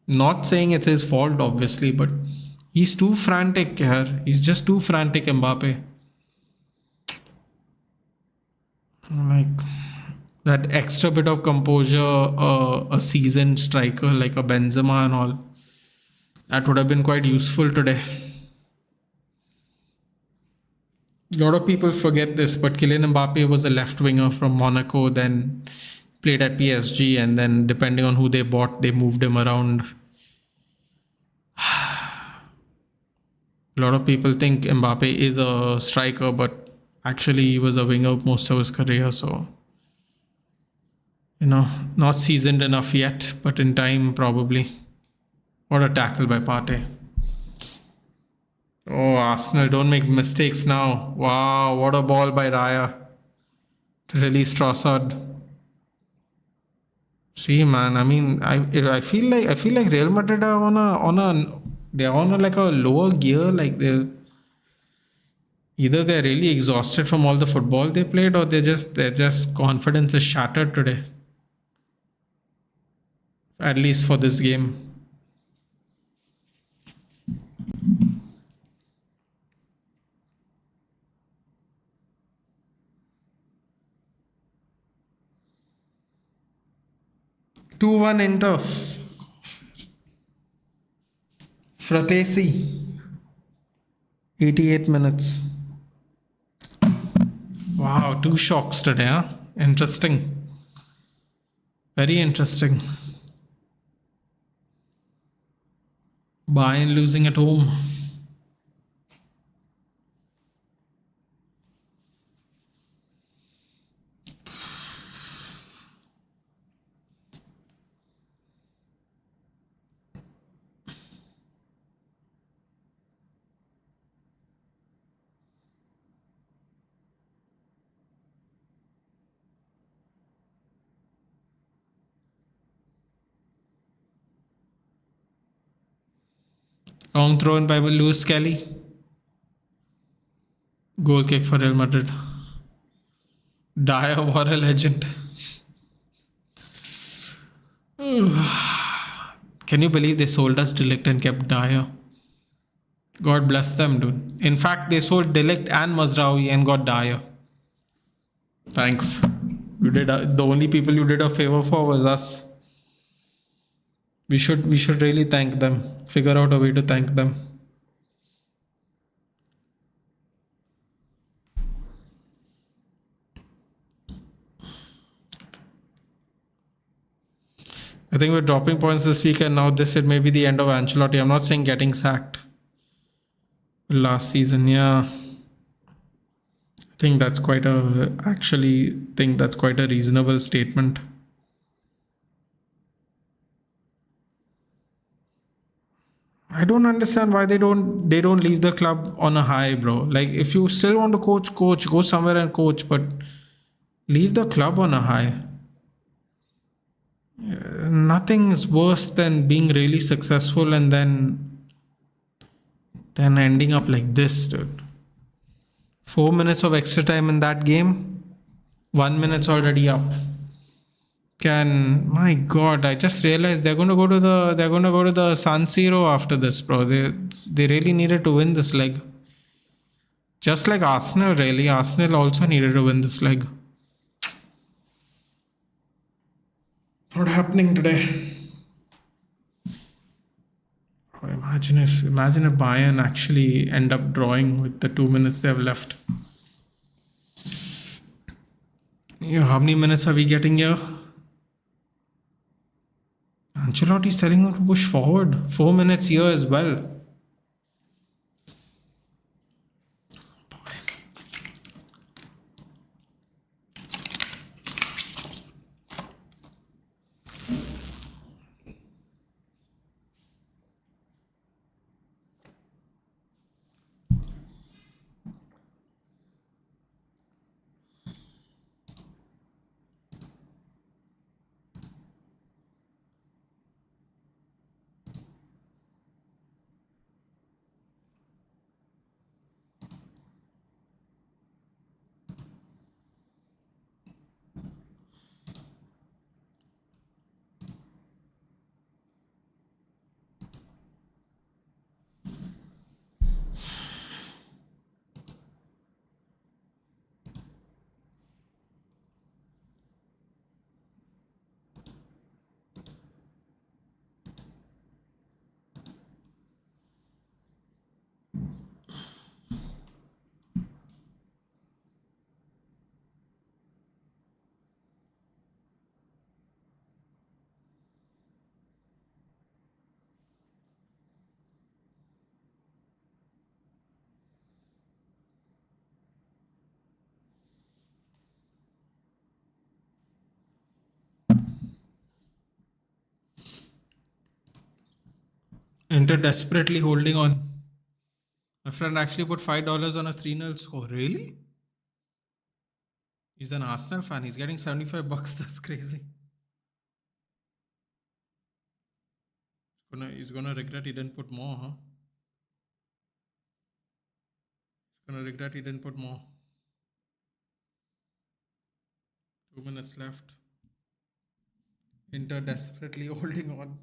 Not saying it's his fault, obviously, but he's too frantic here. He's just too frantic, Mbappe. Like, that extra bit of composure, a seasoned striker like a Benzema and all. That would have been quite useful today. A lot of people forget this, but Kylian Mbappe was a left winger from Monaco, then played at PSG, and then depending on who they bought, they moved him around. A lot of people think Mbappe is a striker, but actually he was a winger most of his career. So, not seasoned enough yet, but in time probably. What a tackle by Partey. Oh, Arsenal, don't make mistakes now. Wow, what a ball by Raya to release Trossard. See, man, I mean, I feel like Real Madrid are they're on like a lower gear. Like they're really exhausted from all the football they played, or they're just confidence is shattered today. At least for this game. Two-one Inter. Fratesi. 88 minutes. Wow, 2 shocks today, huh? Interesting. Very interesting. Bayern losing at home. Long throw in by Lewis Kelly. Goal kick for Real Madrid. Dyer, what a legend. Can you believe they sold us Delict and kept Dyer? God bless them, dude. In fact, they sold Delict and Mazraoui and got Dyer. Thanks. You did the only people you did a favor for was us. We should really thank them. Figure out a way to thank them. I think we're dropping points this week, and now this it may be the end of Ancelotti. I'm not saying getting sacked. Last season, yeah. I think that's quite a reasonable statement. I don't understand why they don't leave the club on a high, bro. Like if you still want to coach, go somewhere and coach, but leave the club on a high. Nothing is worse than being really successful and then ending up like this, dude. 4 minutes of extra time in that game. 1 minute's already up. My God, I just realized they're going to go to the San Siro after this, bro. They really needed to win this leg. Just like Arsenal, really. Arsenal also needed to win this leg. What happening today? Imagine if Bayern actually end up drawing with the 2 minutes they have left. How many minutes are we getting here? Ancelotti is telling them to push forward. 4 minutes here as well. Inter desperately holding on. My friend actually put $5 on a 3-0 score. Really? He's an Arsenal fan. He's getting 75 bucks. That's crazy. He's gonna regret he didn't put more, huh? He's gonna regret he didn't put more. 2 minutes left. Inter desperately holding on.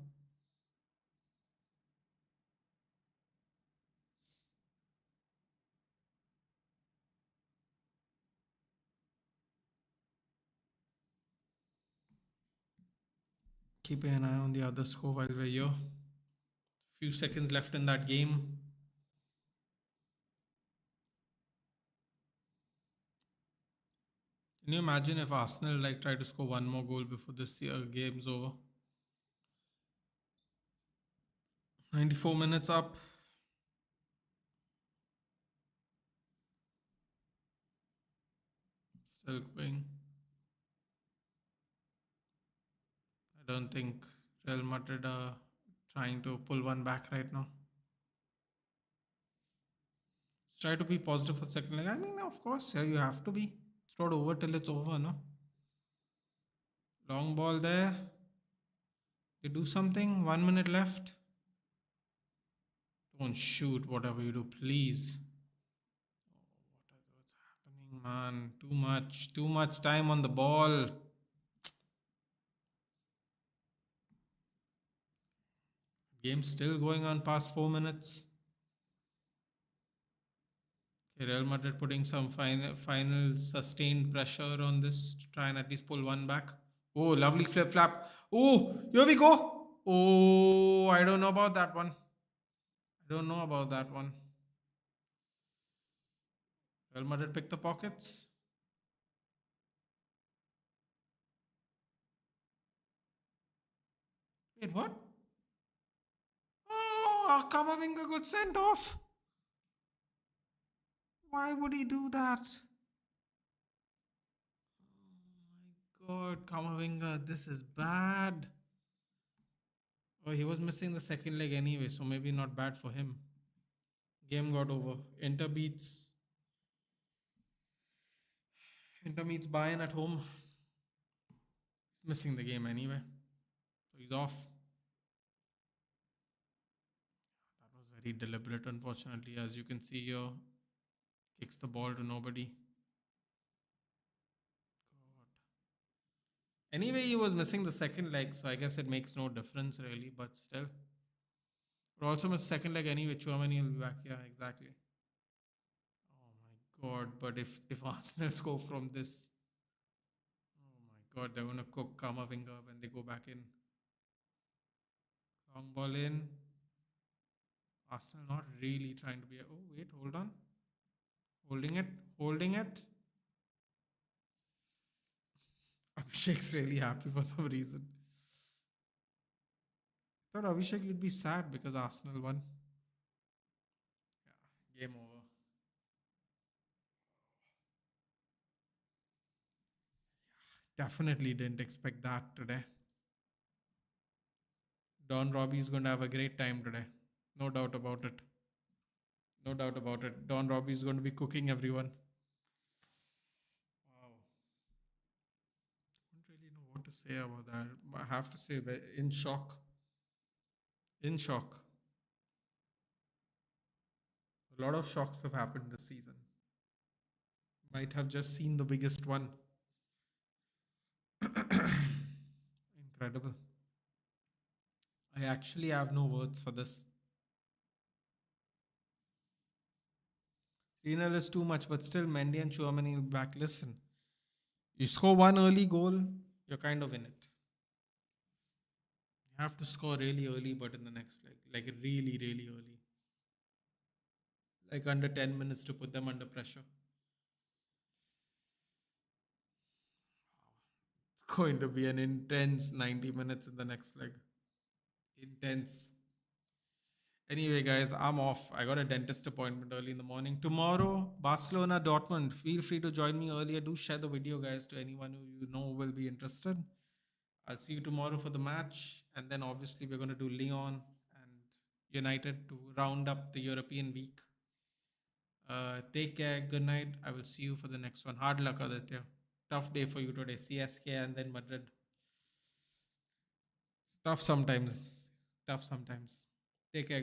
Keeping an eye on the other score while we're here. Few seconds left in that game. Can you imagine if Arsenal try to score one more goal before this game's over? 94 minutes up. Still going. I don't think Real Madrid are trying to pull one back right now. Let's try to be positive for the second leg. I mean, of course, yeah, you have to be. It's not over till it's over, no? Long ball there. They do something. 1 minute left. Don't shoot, whatever you do, please. What's happening, man? Too much time on the ball. Game's still going on past 4 minutes. Okay, Real Madrid putting some final sustained pressure on this to try and at least pull one back. Oh, lovely flip flap. Oh, here we go. Oh, I don't know about that one. Real Madrid pick the pockets. Wait, what? Oh, Kamavinga got sent off. Why would he do that? Oh my god, Kamavinga, this is bad. Oh, he was missing the second leg anyway, so maybe not bad for him. Game got over. Inter meets Bayern at home. He's missing the game anyway, so he's off. That was very deliberate, unfortunately. As you can see here, kicks the ball to nobody. Anyway, he was missing the second leg, so I guess it makes no difference really, but still. But also missed second leg anyway. Chouamani will be back. Yeah, exactly. Oh my god, but if Arsenal score from this, oh my god, they're gonna cook Kamavinga when they go back in. Long ball in. Arsenal not really trying to be. Oh wait, hold on. Holding it. Abhishek's really happy for some reason. Thought Abhishek you'd be sad because Arsenal won. Yeah, game over. Definitely didn't expect that today. Don Robbie is going to have a great time today. No doubt about it. No doubt about it. Don Robbie is going to be cooking everyone. Wow. Don't really know what to say about that. I have to say, in shock. In shock. A lot of shocks have happened this season. Might have just seen the biggest one. Incredible. I actually have no words for this. 3-0 is too much, but still Mendy and Chouamani will back. Listen, you score one early goal, you're kind of in it. You have to score really early, but in the next leg, like really, really early. Like under 10 minutes to put them under pressure. It's going to be an intense 90 minutes in the next leg. Intense. Anyway, guys, I'm off. I got a dentist appointment early in the morning. Tomorrow, Barcelona, Dortmund. Feel free to join me earlier. Do share the video, guys, to anyone who you know will be interested. I'll see you tomorrow for the match. And then obviously we're going to do Lyon and United to round up the European week. Take care. Good night. I will see you for the next one. Hard luck, Aditya. Tough day for you today. CSK and then Madrid. It's tough sometimes. Tough sometimes. Take care.